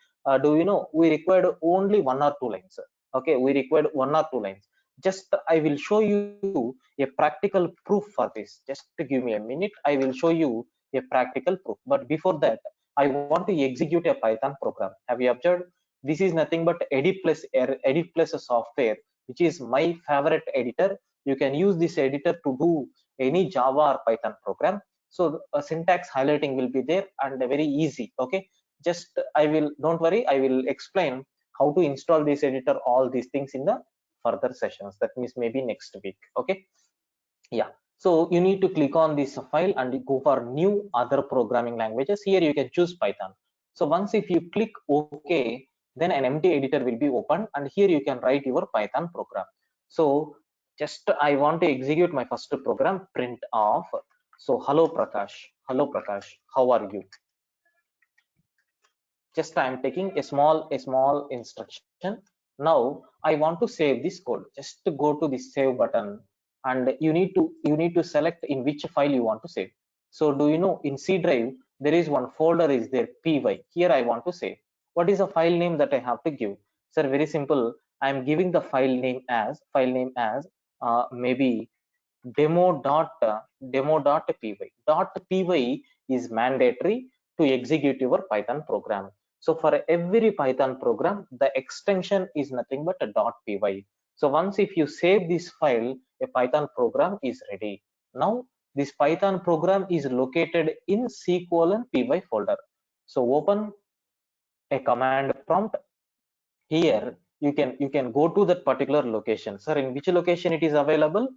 do you know we required only one or two lines. Okay, we required one or two lines. Just I will show you a practical proof for this. Just give me a minute, I will show you a practical proof. But before that, I want to execute a Python program. Have you observed? This is nothing but edit plus a software, which is my favorite editor. You can use this editor to do any Java or Python program. So a syntax highlighting will be there and very easy. Okay, just I will, don't worry, I will explain how to install this editor, all these things in the further sessions, that means maybe next week. Okay, yeah. So you need to click on this file and go for new other programming languages. Here you can choose Python. So once if you click OK, then an empty editor will be opened, and here you can write your Python program. So just I want to execute my first program, print off. So hello Prakash, how are you? Just I am taking a small instruction. Now I want to save this code. Just to go to the save button, and you need to select in which file you want to save. So do you know in C drive there is one folder is there, py. Here I want to save. What is the file name that I have to give? Sir, very simple, I am giving the file name as maybe demo.py. .py is mandatory to execute your Python program. So for every Python program, the extension is nothing but a .py. So once if you save this file, a Python program is ready. Now this Python program is located in C:\py folder. So open a command prompt. Here you can go to that particular location. Sir, in which location it is available?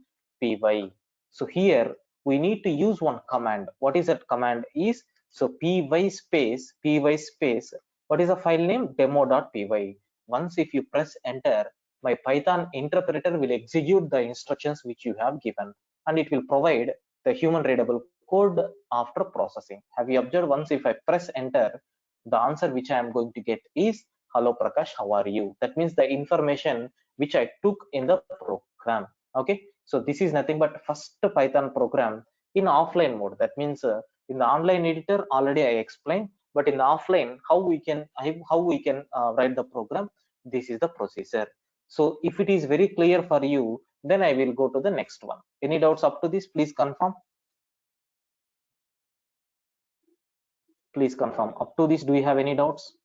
Py. So here we need to use one command. What is that command is? So py space, what is the file name? Demo.py. Once if you press enter, my Python interpreter will execute the instructions which you have given, and it will provide the human readable code after processing. Have you observed? Once if I press enter, the answer which I am going to get is hello Prakash, how are you? That means the information which I took in the program. Okay, so this is nothing but first Python program in offline mode. That means in the online editor already I explained, but in the offline how we can write the program, this is the procedure. So if it is very clear for you, then I will go to the next one. Any doubts up to this? Please confirm. Please confirm up to this. Do you have any doubts?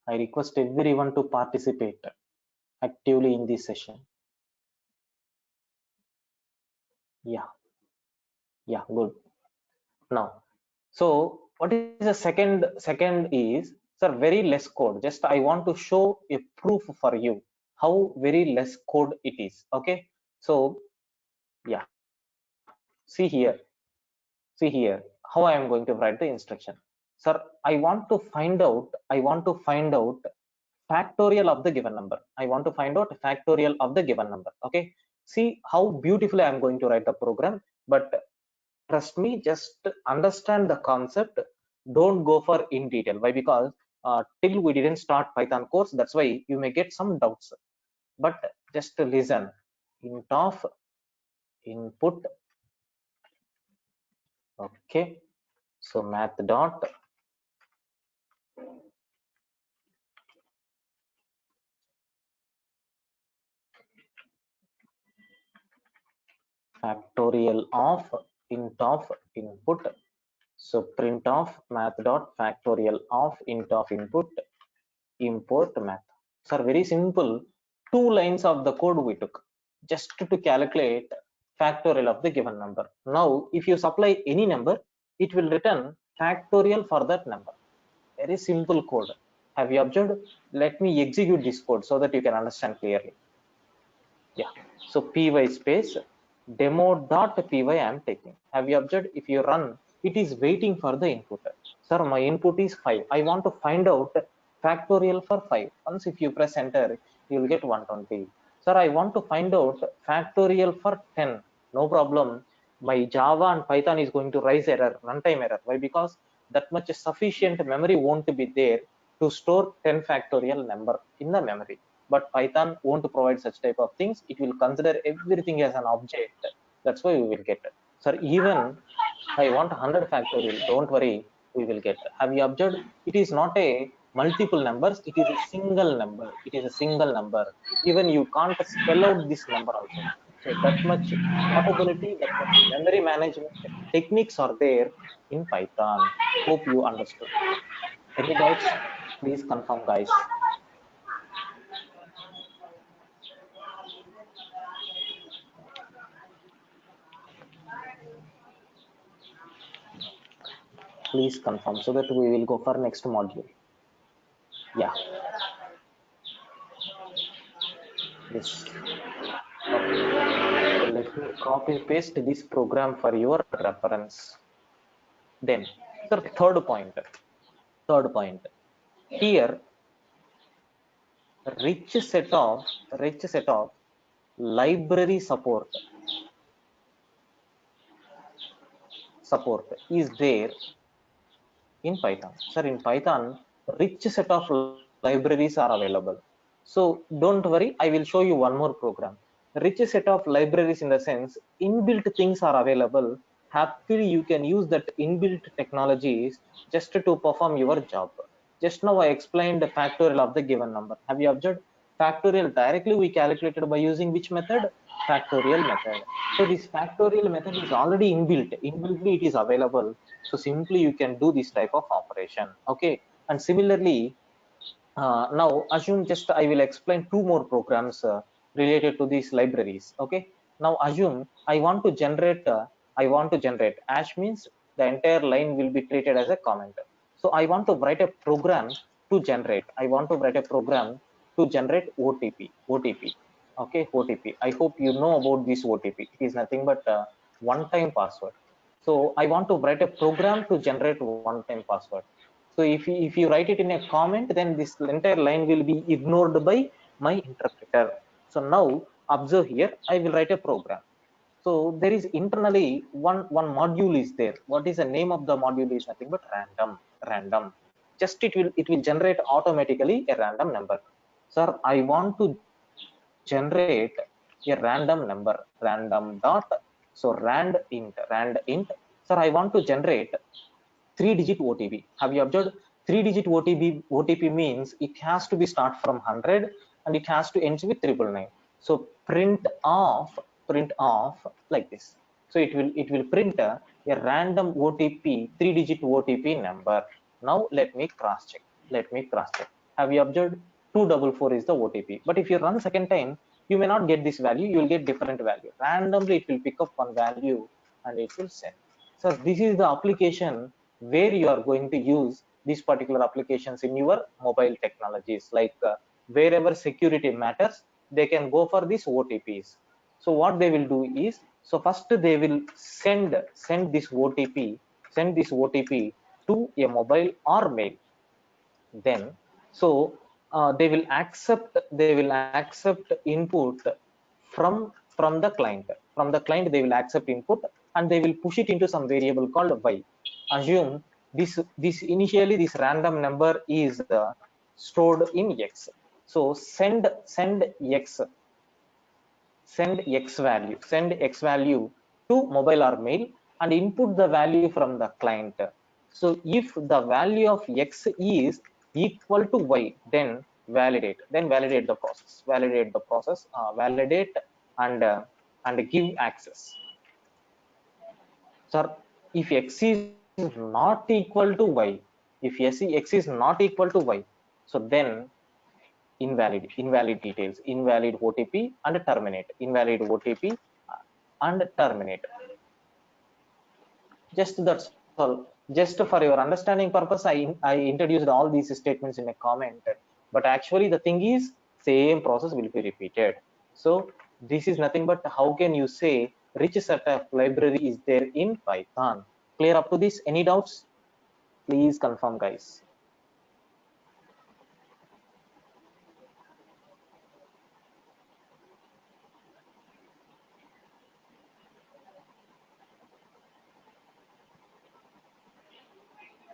I request everyone to participate actively in this session. Yeah, yeah, good. Now, so what is the second is, sir, very less code. Just I want to show a proof for you how very less code it is. Okay, so yeah, see here, how I am going to write the instruction. Sir, I want to find out factorial of the given number. I want to find out factorial of the given number. Okay, see how beautifully I'm going to write the program, but trust me, just understand the concept. Don't go for in detail. Why? Because till we didn't start Python course, that's why you may get some doubts. But just listen. Int of input. Okay, so math dot factorial of int of input. So print of math dot factorial of int of input import math. So very simple. 2 lines of the code we took just to calculate factorial of the given number. Now, if you supply any number, it will return factorial for that number. Very simple code. Have you observed? Let me execute this code so that you can understand clearly. Yeah, so py space demo dot py I am taking. Have you observed? If you run, it is waiting for the input. Sir, my input is 5. I want to find out factorial for 5. Once if you press enter, you will get 120. Sir, I want to find out factorial for 10. No problem. My Java and Python is going to raise error, runtime error. Why? Because that much sufficient memory won't be there to store 10 factorial number in the memory. But Python won't provide such type of things. It will consider everything as an object. That's why we will get it. Sir, even I want 100 factorial. Don't worry, we will get. Have you observed? It is not a multiple numbers. It is a single number. It is a single number. Even you can't spell out this number also. So that much capability, that much memory management techniques are there in Python. Hope you understood. Any doubts? Please confirm, guys. Please confirm so that we will go for next module. Yeah. Yes. Okay. So let me copy paste this program for your reference. Then, the third point. Third point. Here, rich set of library support is there in Python. Sir, in Python, rich set of libraries are available. So don't worry, I will show you one more program. Rich set of libraries in the sense inbuilt things are available. Happily, you can use that inbuilt technologies just to perform your job. Just now I explained the factorial of the given number. Have you observed? Factorial directly we calculated by using which method? Factorial method. So this factorial method is already inbuilt. Inbuiltly it is available. So simply you can do this type of operation. Okay. And similarly, now assume just I will explain two more programs related to these libraries. Okay. Now assume I want to generate. Hash means the entire line will be treated as a comment. So I want to write a program to generate. I want to write a program to generate OTP. OTP. Okay, OTP. I hope you know about this OTP. It is nothing but one-time password. So I want to write a program to generate one-time password. So if you write it in a comment, then this entire line will be ignored by my interpreter. So now observe here, I will write a program. So there is internally one module is there. What is the name of the module is nothing but random. Just it will generate automatically a random number. Sir, I want to generate a random number, random dot. So rand int. Sir, I want to generate 3-digit OTP. Have you observed? 3-digit OTP means it has to be start from 100 and it has to end with 999. So print off like this. So it will print a random OTP, 3-digit OTP number. Now let me cross check. Have you observed? 244 is the OTP. But if you run second time, you may not get this value. You will get different value. Randomly, it will pick up one value and it will send. So this is the application where you are going to use these particular applications in your mobile technologies. Like wherever security matters, they can go for these OTPs. So what they will do is, so first they will send this OTP to a mobile or mail. Then so they will accept input from the client. From the client they will accept input and they will push it into some variable called y. Assume this initially this random number is stored in x. So send x value to mobile or mail and input the value from the client. So if the value of x is equal to y, then validate the process, validate and give access. Sir, if x is not equal to y, if x is not equal to y, so then invalid details, invalid OTP and terminate, invalid OTP and terminate. Just that's all. Just for your understanding purpose, I introduced all these statements in a comment, but actually the thing is same process will be repeated. So this is nothing but how can you say rich set of library is there in Python. Clear up to this? Any doubts? Please confirm, guys.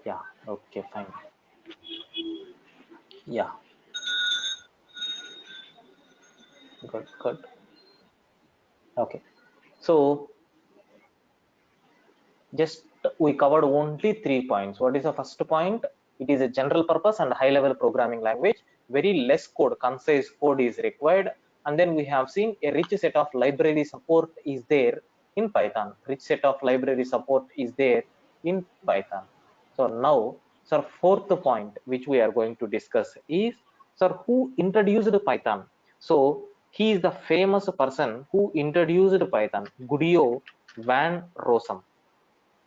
Yeah, okay, fine. Yeah, good. Okay, so just we covered only 3 points. What is the first point? It is a general purpose and high level programming language. Very less code, concise code is required. And then we have seen a rich set of library support is there in Python. Rich set of library support is there in Python. So now, sir, fourth point which we are going to discuss is, sir, who introduced Python? So he is the famous person who introduced Python, Guido van Rossum.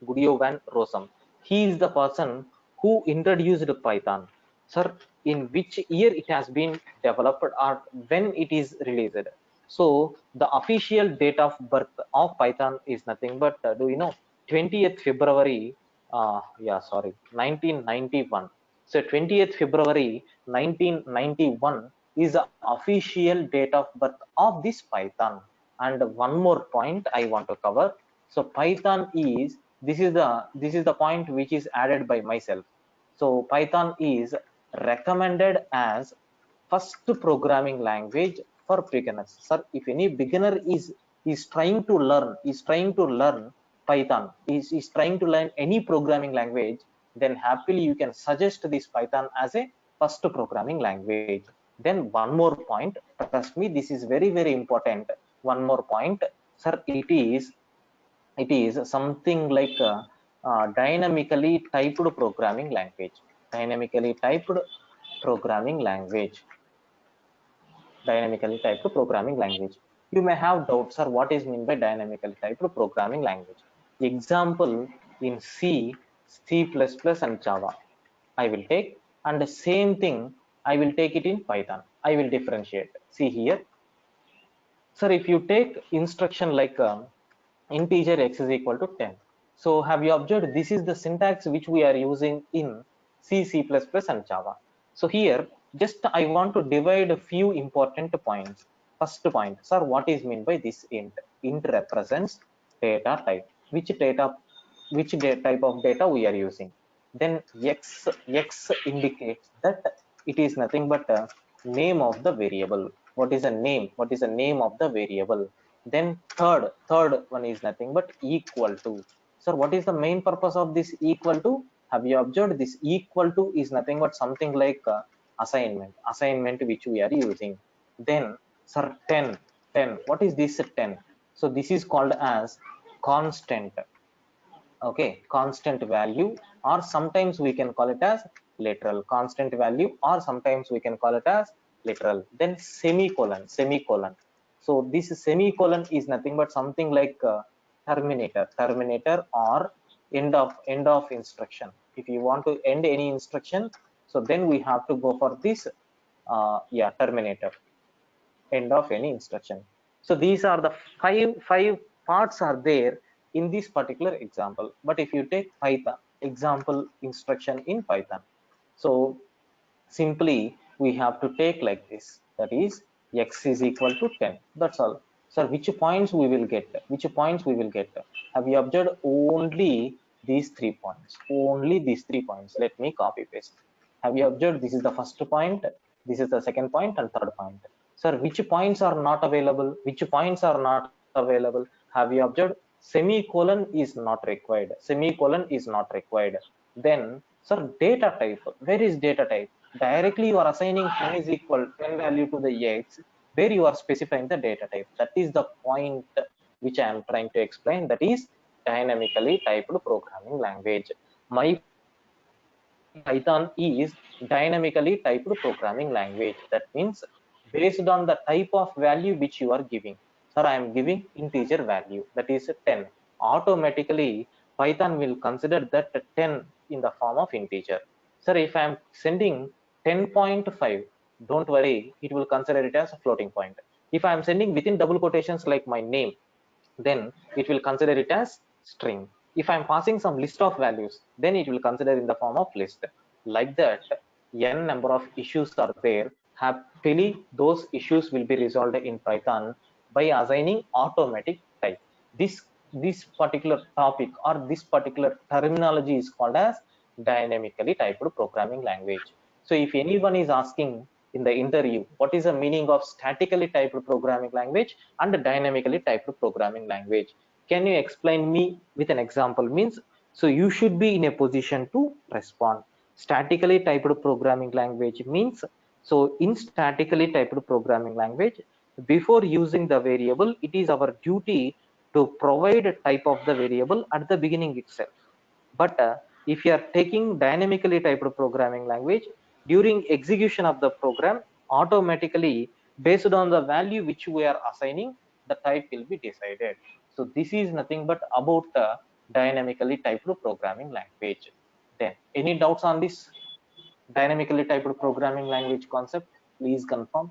Guido van Rossum. He is the person who introduced Python. Sir, in which year it has been developed or when it is released? So the official date of birth of Python is nothing but, do you know, 20th February, 1991. So 20th February 1991 is the official date of birth of this Python. And one more point I want to cover. So Python is, this is the point which is added by myself. So Python is recommended as first programming language for beginners. Sir, if any beginner is trying to learn Python, is trying to learn any programming language, then happily you can suggest this Python as a first programming language. Then one more point, trust me, this is very, very important. One more point, sir, it is something like dynamically typed programming language. Dynamically typed programming language. Dynamically typed programming language. You may have doubts, sir, what is meant by dynamically typed programming language? Example in C, C++, and Java. I will take, and the same thing I will take it in Python. I will differentiate. See here, sir, if you take instruction like integer x is equal to 10. So have you observed this is the syntax which we are using in C, C++ and Java. So here just I want to divide a few important points. First point, sir, what is meant by this int? Int represents data type. Which type of data we are using? Then x indicates that it is nothing but a name of the variable. What is a name? What is the name of the variable? Then third one is nothing but equal to. Sir, what is the main purpose of this equal to? Have you observed this equal to is nothing but something like assignment which we are using. Then sir, 10, what is this 10? So this is called as constant. Okay, constant value, or sometimes we can call it as literal. Constant value, or sometimes we can call it as literal. Then semicolon. So this semicolon is nothing but something like terminator or end of instruction. If you want to end any instruction, so then we have to go for this terminator, end of any instruction. So these are the five parts are there in this particular example. But if you take Python example instruction in Python, so simply we have to take like this, that is x is equal to 10. That's all. Sir, which points we will get? Which points we will get? Have you observed only these 3 points? Only these 3 points. Let me copy paste. Have you observed this is the first point, this is the second point, and third point? Sir, which points are not available? Which points are not available? Have you observed? Semicolon is not required. Semicolon is not required. Then, sir, data type. Where is data type? Directly you are assigning 10 is equal 10 value to the x, where you are specifying the data type. That is the point which I am trying to explain. That is dynamically typed programming language. My Python is dynamically typed programming language. That means based on the type of value which you are giving. Sir, I am giving integer value, that is 10. Automatically, Python will consider that 10 in the form of integer. Sir, if I am sending 10.5, don't worry, it will consider it as a floating point. If I am sending within double quotations like my name, then it will consider it as string. If I'm passing some list of values, then it will consider in the form of list. Like that, n number of issues are there. Happily, those issues will be resolved in Python by assigning automatic type. This particular topic or this particular terminology is called as dynamically typed programming language. So if anyone is asking in the interview, what is the meaning of statically typed programming language and dynamically typed programming language? Can you explain me with an example? Means, so you should be in a position to respond. Statically typed programming language means, so in statically typed programming language, before using the variable, it is our duty to provide a type of the variable at the beginning itself. But if you are taking dynamically typed programming language, during execution of the program, automatically based on the value which we are assigning, the type will be decided. So this is nothing but about the dynamically typed programming language. Then any doubts on this dynamically typed programming language concept? Please confirm.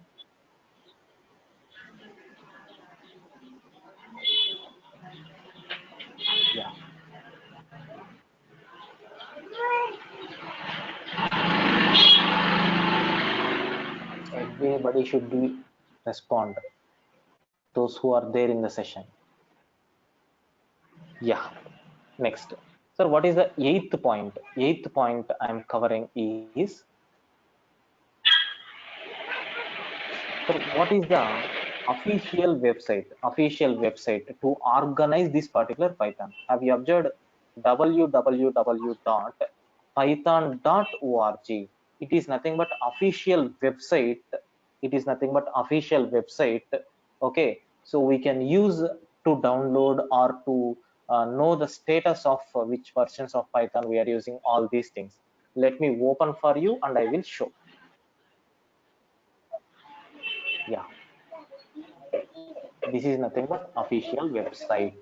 Yeah, everybody should be respond, those who are there in the session. Yeah, next. Sir, what is the eighth point? Eighth point I'm covering is, sir, what is the official website to organize this particular Python? Have you observed www.python.org? It is nothing but official website. It is nothing but official website. Okay, so we can use to download or to know the status of which versions of Python we are using, all these things. Let me open for you and I will show. Yeah, this is nothing but official website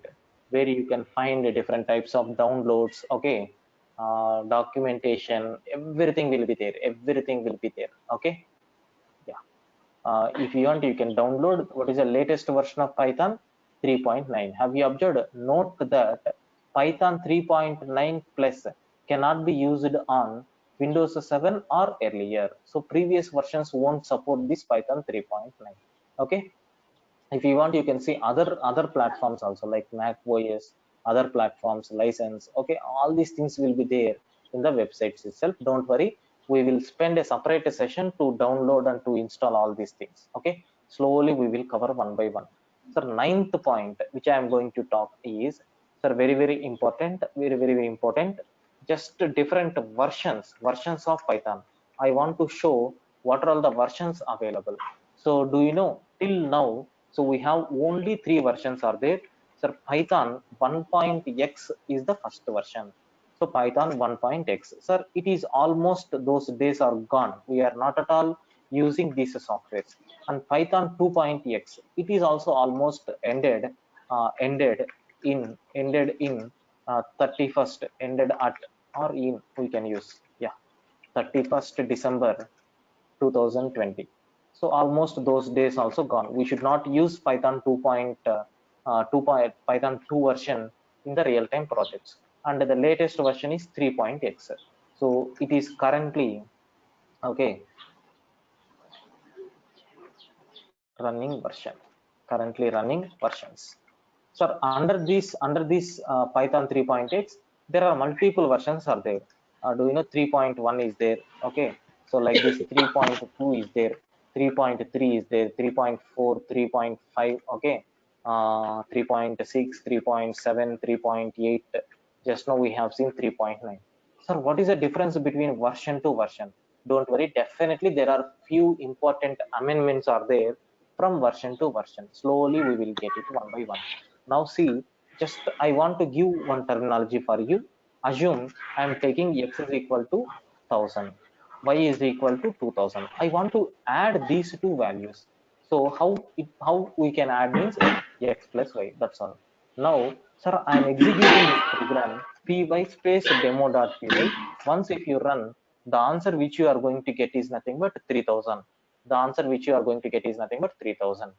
where you can find different types of downloads. Okay, documentation, everything will be there, everything will be there. Okay, yeah. If you want, you can download what is the latest version of Python 3.9. Have you observed? Note that Python 3.9 plus cannot be used on Windows 7 or earlier. So previous versions won't support this Python 3.9. Okay, if you want, you can see other platforms also, like Mac OS, other platforms license. Okay, all these things will be there in the websites itself. Don't worry, we will spend a separate session to download and to install all these things. Okay, slowly we will cover one by one. So ninth point which I am going to talk is, sir, very important, very important, just different versions of Python. I want to show what are all the versions available. So do you know, till now, so we have only three versions are there. So Python 1.x is the first version. So Python 1.x, sir, it is almost, those days are gone. We are not at all using these softwares. And Python 2.x, it is also almost ended, ended in 31st, ended at, or in, we can use, yeah, 31st December 2020. So almost those days also gone. We should not use Python 2.2 Python 2 version in the real-time projects. And the latest version is 3.x. So it is currently, okay, running version, currently running versions. So under this Python 3.x, there are multiple versions are there. Do you know 3.1 is there? Okay, so like this 3.2 is there, 3.3 is there, 3.4, 3.5. Okay, 3.6, 3.7, 3.8. Just now we have seen 3.9. Sir, what is the difference between version to version? Don't worry, definitely there are few important amendments are there from version to version. Slowly we will get it one by one. Now see, just I want to give one terminology for you. Assume I am taking x is equal to 1000, y is equal to 2000. I want to add these two values. So how we can add means x plus y, that's all. Now sir, I am executing this program py space demo.py. Once if you run, the answer which you are going to get is nothing but 3000. The answer which you are going to get is nothing but 3000.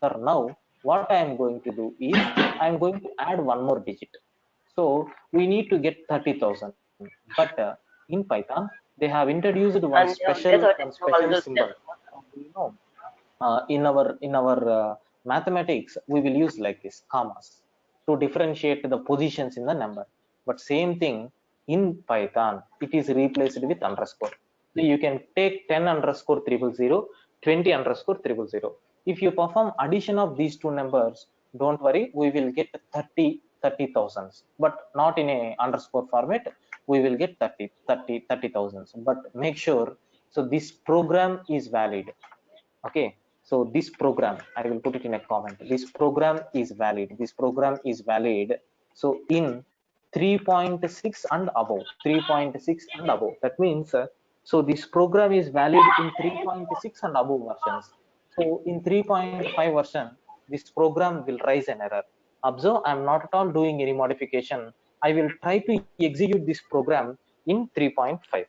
Sir, now what I am going to do is I am going to add one more digit. So we need to get 30,000. But in Python, they have introduced And one special symbol. You know, in our mathematics, we will use like this commas to differentiate the positions in the number. But same thing in Python, it is replaced with underscore. So you can take 10 underscore triple zero, 20 underscore triple zero. If you perform addition of these two numbers, don't worry, we will get 30,000, but not in a underscore format. We will get 30,000. But make sure, so this program is valid. Okay, so this program, I will put it in a comment, this program is valid, this program is valid. So in 3.6 and above, 3.6 and above, that means so this program is valid in 3.6 and above versions. So in 3.5 version, this program will raise an error. Observe, I am not at all doing any modification. I will try to execute this program in 3.5.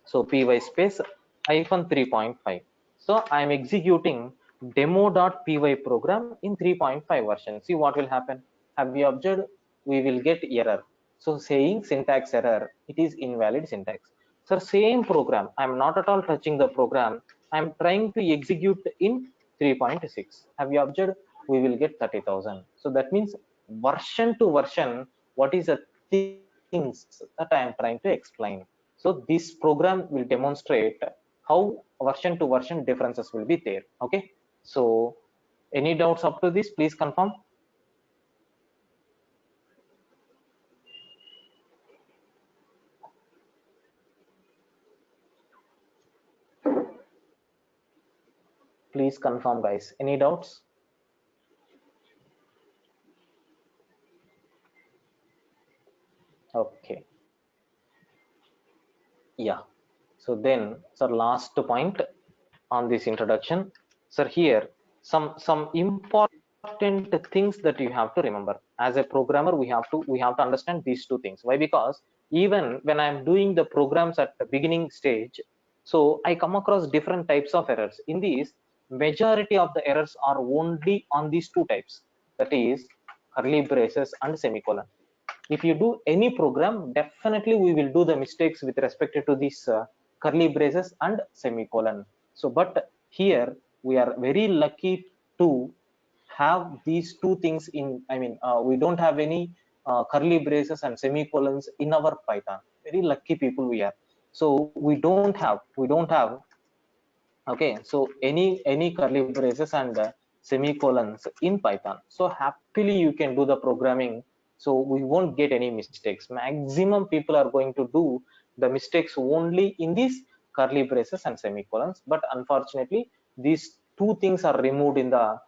So py space hyphen 3.5. So I am executing demo.py program in 3.5 version. See what will happen. Have you observed? We will get error. So saying syntax error, it is invalid syntax. So same program, I am not at all touching the program. I am trying to execute in 3.6. Have you observed? We will get 30,000. So that means version to version, what is the things that I am trying to explain. So this program will demonstrate how version to version differences will be there. Okay, so any doubts up to this, please confirm. Please confirm, guys. Any doubts? Okay, yeah. So then, sir, last point on this introduction. Sir, here some important things that you have to remember. As a programmer, we have to understand these two things. Why? Because even when I'm doing the programs at the beginning stage, so I come across different types of errors. In these, majority of the errors are only on these two types. That is curly braces and semicolon. If you do any program, definitely we will do the mistakes with respect to these curly braces and semicolon. So but here we are very lucky to have these two things in, I mean, we don't have any curly braces and semicolons in our Python. Very lucky people we are. So we don't have okay, so any curly braces and semicolons in Python. So happily you can do the programming, so we won't get any mistakes. Maximum people are going to do the mistakes only in these curly braces and semicolons, but unfortunately these two things are removed in the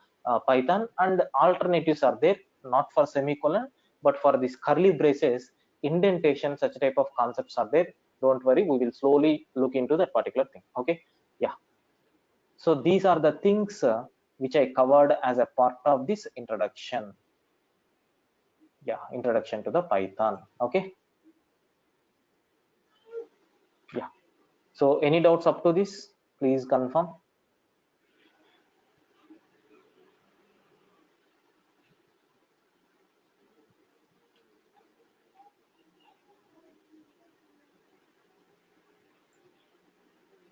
Python, and alternatives are there, not for semicolon but for these curly braces, indentation, such type of concepts are there. Don't worry, we will slowly look into that particular thing. Okay, yeah. So these are the things which I covered as a part of this introduction. Yeah, introduction to the Python. Okay. Yeah. So any doubts up to this? Please confirm.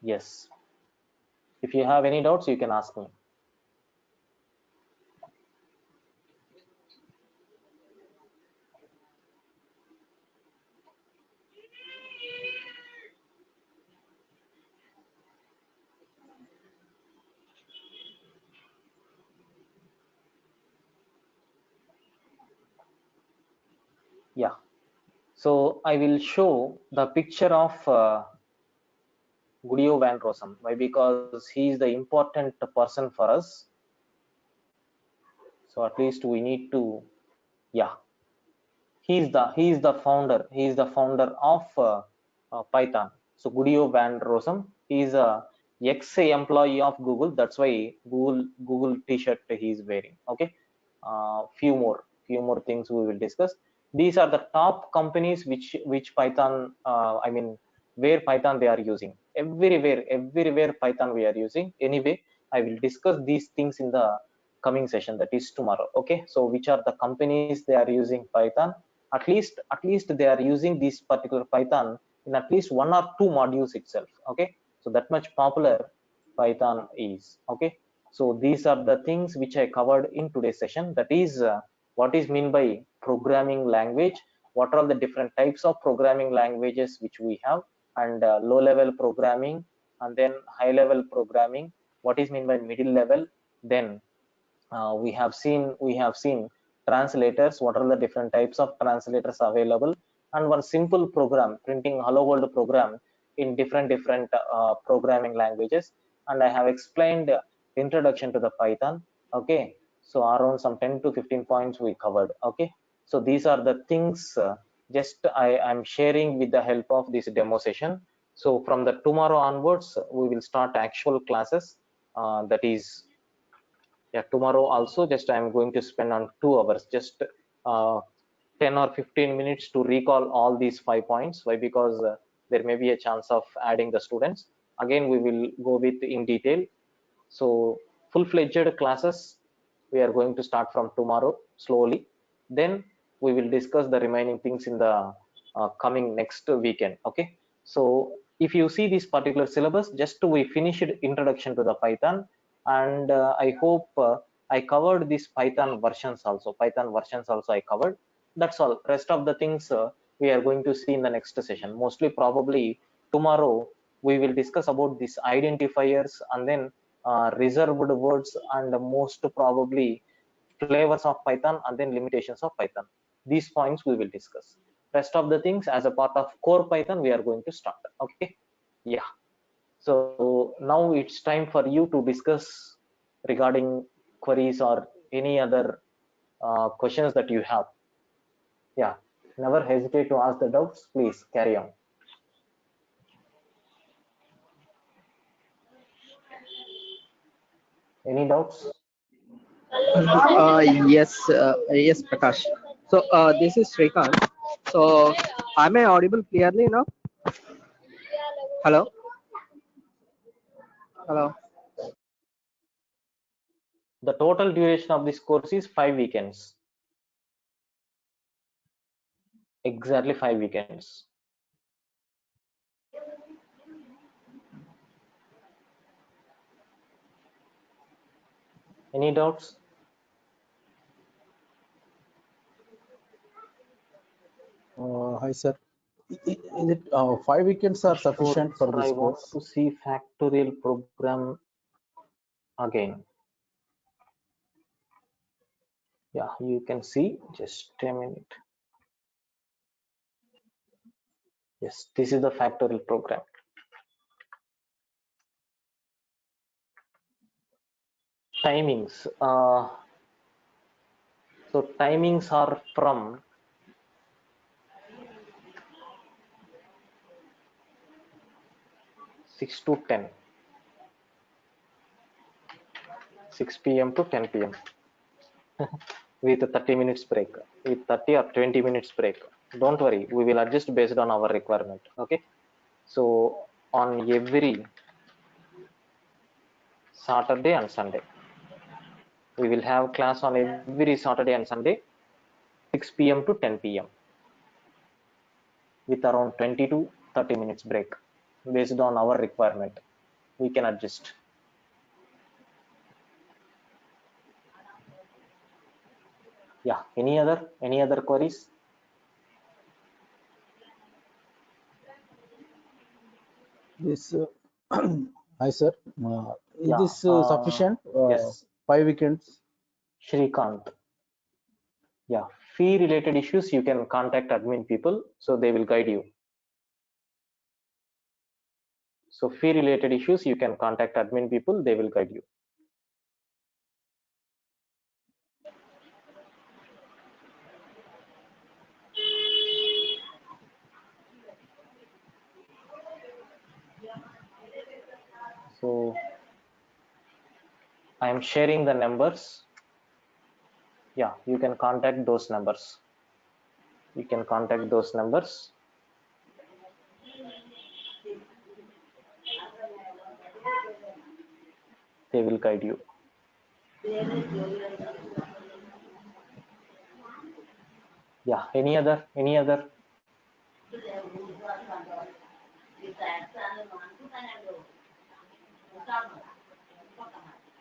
Yes. If you have any doubts, you can ask me. Yeah. So I will show the picture of Guido van Rossum. Why? Because he is the important person for us. So at least we need to, yeah. He is the founder of Python. So Guido van Rossum, he is a ex-employee of Google. That's why Google T-shirt he is wearing. Okay. Few more things we will discuss. These are the top companies which Python. I mean, where Python they are using. Everywhere Python we are using. Anyway, I will discuss these things in the coming session, that is tomorrow. Okay. So which are the companies they are using Python? At least they are using this particular Python in at least one or two modules itself. Okay, so that much popular Python is. Okay, so these are the things which I covered in today's session. That is what is mean by programming language, what are the different types of programming languages which we have, and low level programming, and then high level programming, what is mean by middle level. Then we have seen translators, what are the different types of translators available, and one simple program printing hello world program in different programming languages. And I have explained introduction to the Python. Okay, so around some 10 to 15 points we covered. Okay, so these are the things just I am sharing with the help of this demo session. So from the tomorrow onwards we will start actual classes. That is, yeah, tomorrow also just I'm going to spend on 2 hours, just uh, 10 or 15 minutes to recall all these 5 points. Why? Because there may be a chance of adding the students. Again, we will go with in detail. So full-fledged classes we are going to start from tomorrow slowly. Then we will discuss the remaining things in the coming next weekend. Okay, so if you see this particular syllabus, just we finished introduction to the Python, and I hope I covered these Python versions also I covered. That's all. Rest of the things we are going to see in the next session. Mostly probably tomorrow we will discuss about these identifiers, and then reserved words, and most probably flavors of Python, and then limitations of Python. These points we will discuss. Rest of the things as a part of core Python we are going to start. Okay, yeah. So now it's time for you to discuss regarding queries or any other questions that you have. Yeah, never hesitate to ask the doubts. Please carry on. Any doubts? Yes, Prakash. So this is Srikanth. So am I audible clearly now? Hello, hello. The total duration of this course is 5 weekends. Exactly 5 weekends. Any doubts? Hi, sir. Is it 5 weekends are Sure, sufficient for sir, I this want course? to see factorial program again. Yeah, you can see, just a minute. Yes, this is the factorial program. Timings. So timings are from 6 to 10, 6 p.m. to 10 p.m. with 30 minutes break, with 30 or 20 minutes break. Don't worry, we will adjust based on our requirement. Okay, so on every Saturday and Sunday, we will have class on every Saturday and Sunday, 6 p.m. to 10 p.m. with around 20 to 30 minutes break. Based on our requirement, we can adjust. Yeah, any other queries? This, hi, sir. Is Yeah, this sufficient? yes, 5 weekends? Shrikant. Yeah, Fee related issues, you can contact admin people, so they will guide you. So fee related issues, you can contact admin people, they will guide you. So I am sharing the numbers. Yeah, you can contact those numbers. You can contact those numbers. They will guide you. Yeah, any other?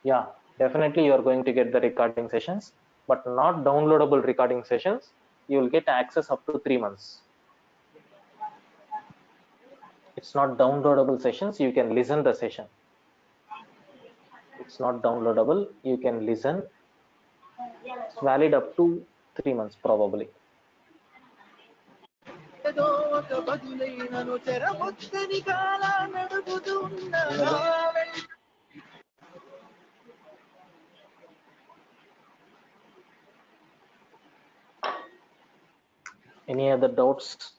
Yeah, definitely you are going to get the recording sessions, but not downloadable recording sessions. You will get access up to 3 months. It's not downloadable sessions, you can listen the session. It's not downloadable, you can listen. It's valid up to 3 months probably. Any other doubts?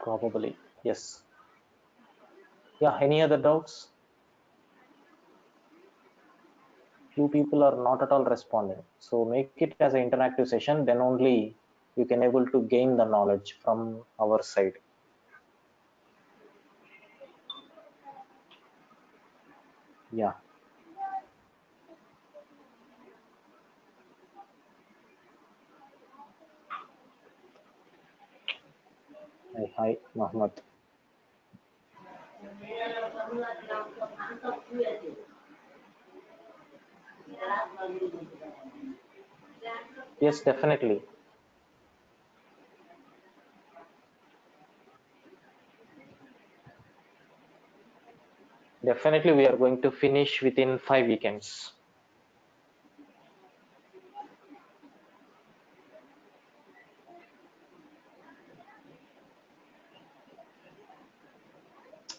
Probably, yes. Yeah, any other doubts? Few people are not at all responding. So make it as an interactive session, then only you can able to gain the knowledge from our side. Yeah. Hi, Mohammed. Yes, definitely. Definitely, we are going to finish within 5 weekends.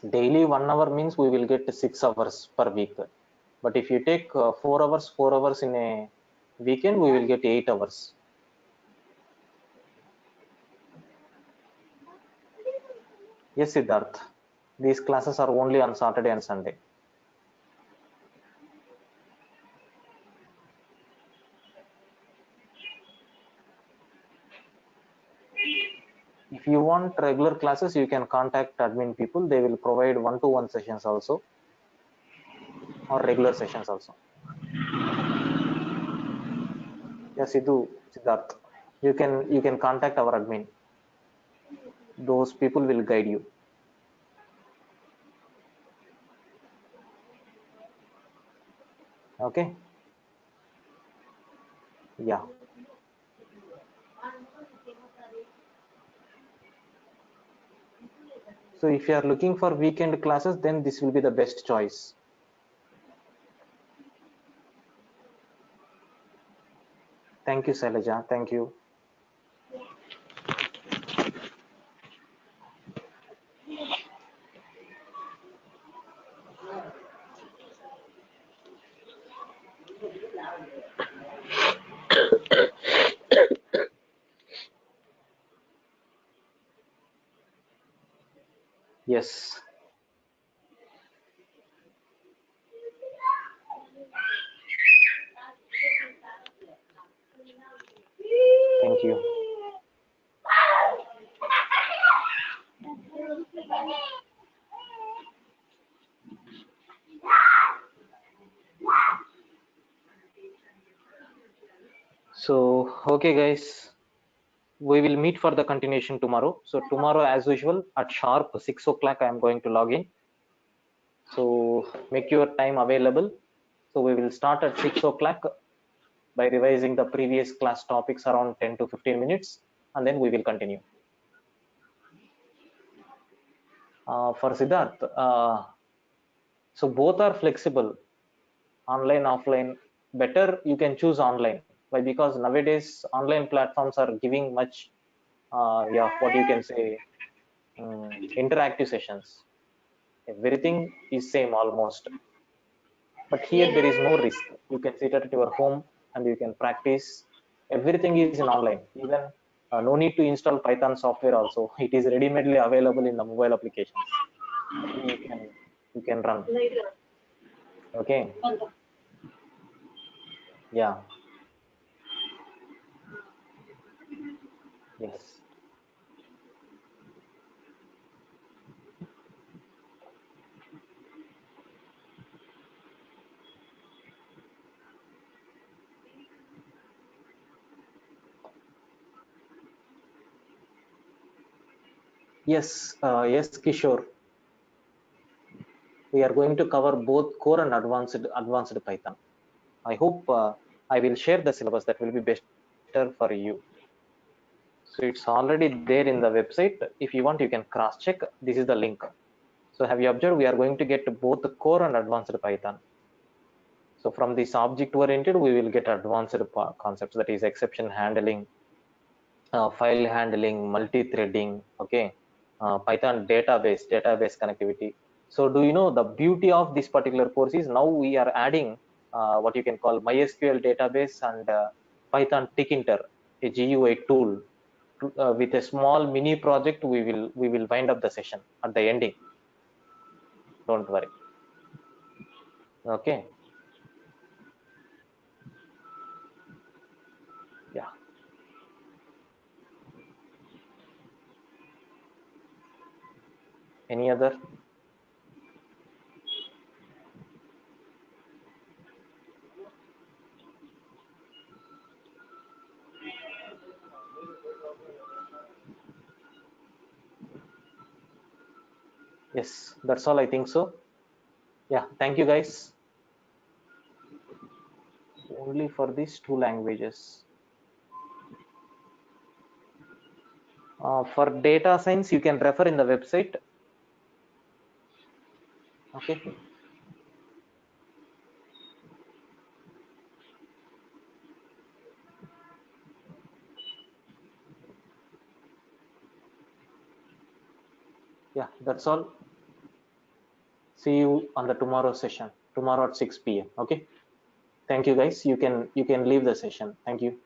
Daily 1 hour means we will get 6 hours per week. But if you take 4 hours in a weekend, we will get 8 hours. Yes, Siddharth. These classes are only on Saturday and Sunday. If you want regular classes, you can contact admin people. They will provide 1-to-1 sessions also, or regular sessions also. Yes, Siddharth. You can contact our admin. Those people will guide you. Okay. Yeah. So if you are looking for weekend classes, then this will be the best choice. Thank you, Sailaja. Thank you. Yes. Thank you. So okay guys, we will meet for the continuation tomorrow. So tomorrow as usual at sharp 6 o'clock I am going to log in. So make your time available. So we will start at 6 o'clock by revising the previous class topics around 10 to 15 minutes, and then we will continue. For Siddharth, so both are flexible, online, offline. Better you can choose online. Why? Because nowadays online platforms are giving much, yeah, what you can say, interactive sessions. Everything is same almost, but here there is no risk. You can sit at your home and you can practice. Everything is in online. Even no need to install Python software also. It is ready-madely available in the mobile applications. You can run. Okay. Yeah. Yes. Yes. Yes, Kishore. We are going to cover both core and advanced Python. I hope I will share the syllabus that will be better for you. So it's already there in the website. If you want, you can cross check. This is the link. So have you observed, we are going to get both the core and advanced Python. So from this object oriented, we will get advanced concepts, that is exception handling, file handling, multi-threading, okay, Python database connectivity. So do you know the beauty of this particular course is now we are adding what you can call MySQL database and Python Tkinter, a GUI tool. With a small mini project, we will wind up the session at the ending. Don't worry. Okay. Yeah. Any other? Yes, that's all I think so. Yeah, thank you guys. Only for these two languages. For data science, you can refer in the website. Okay. Yeah, that's all. See you on the tomorrow session. Tomorrow at 6 p.m. Okay. Thank you guys. You can leave the session. Thank you.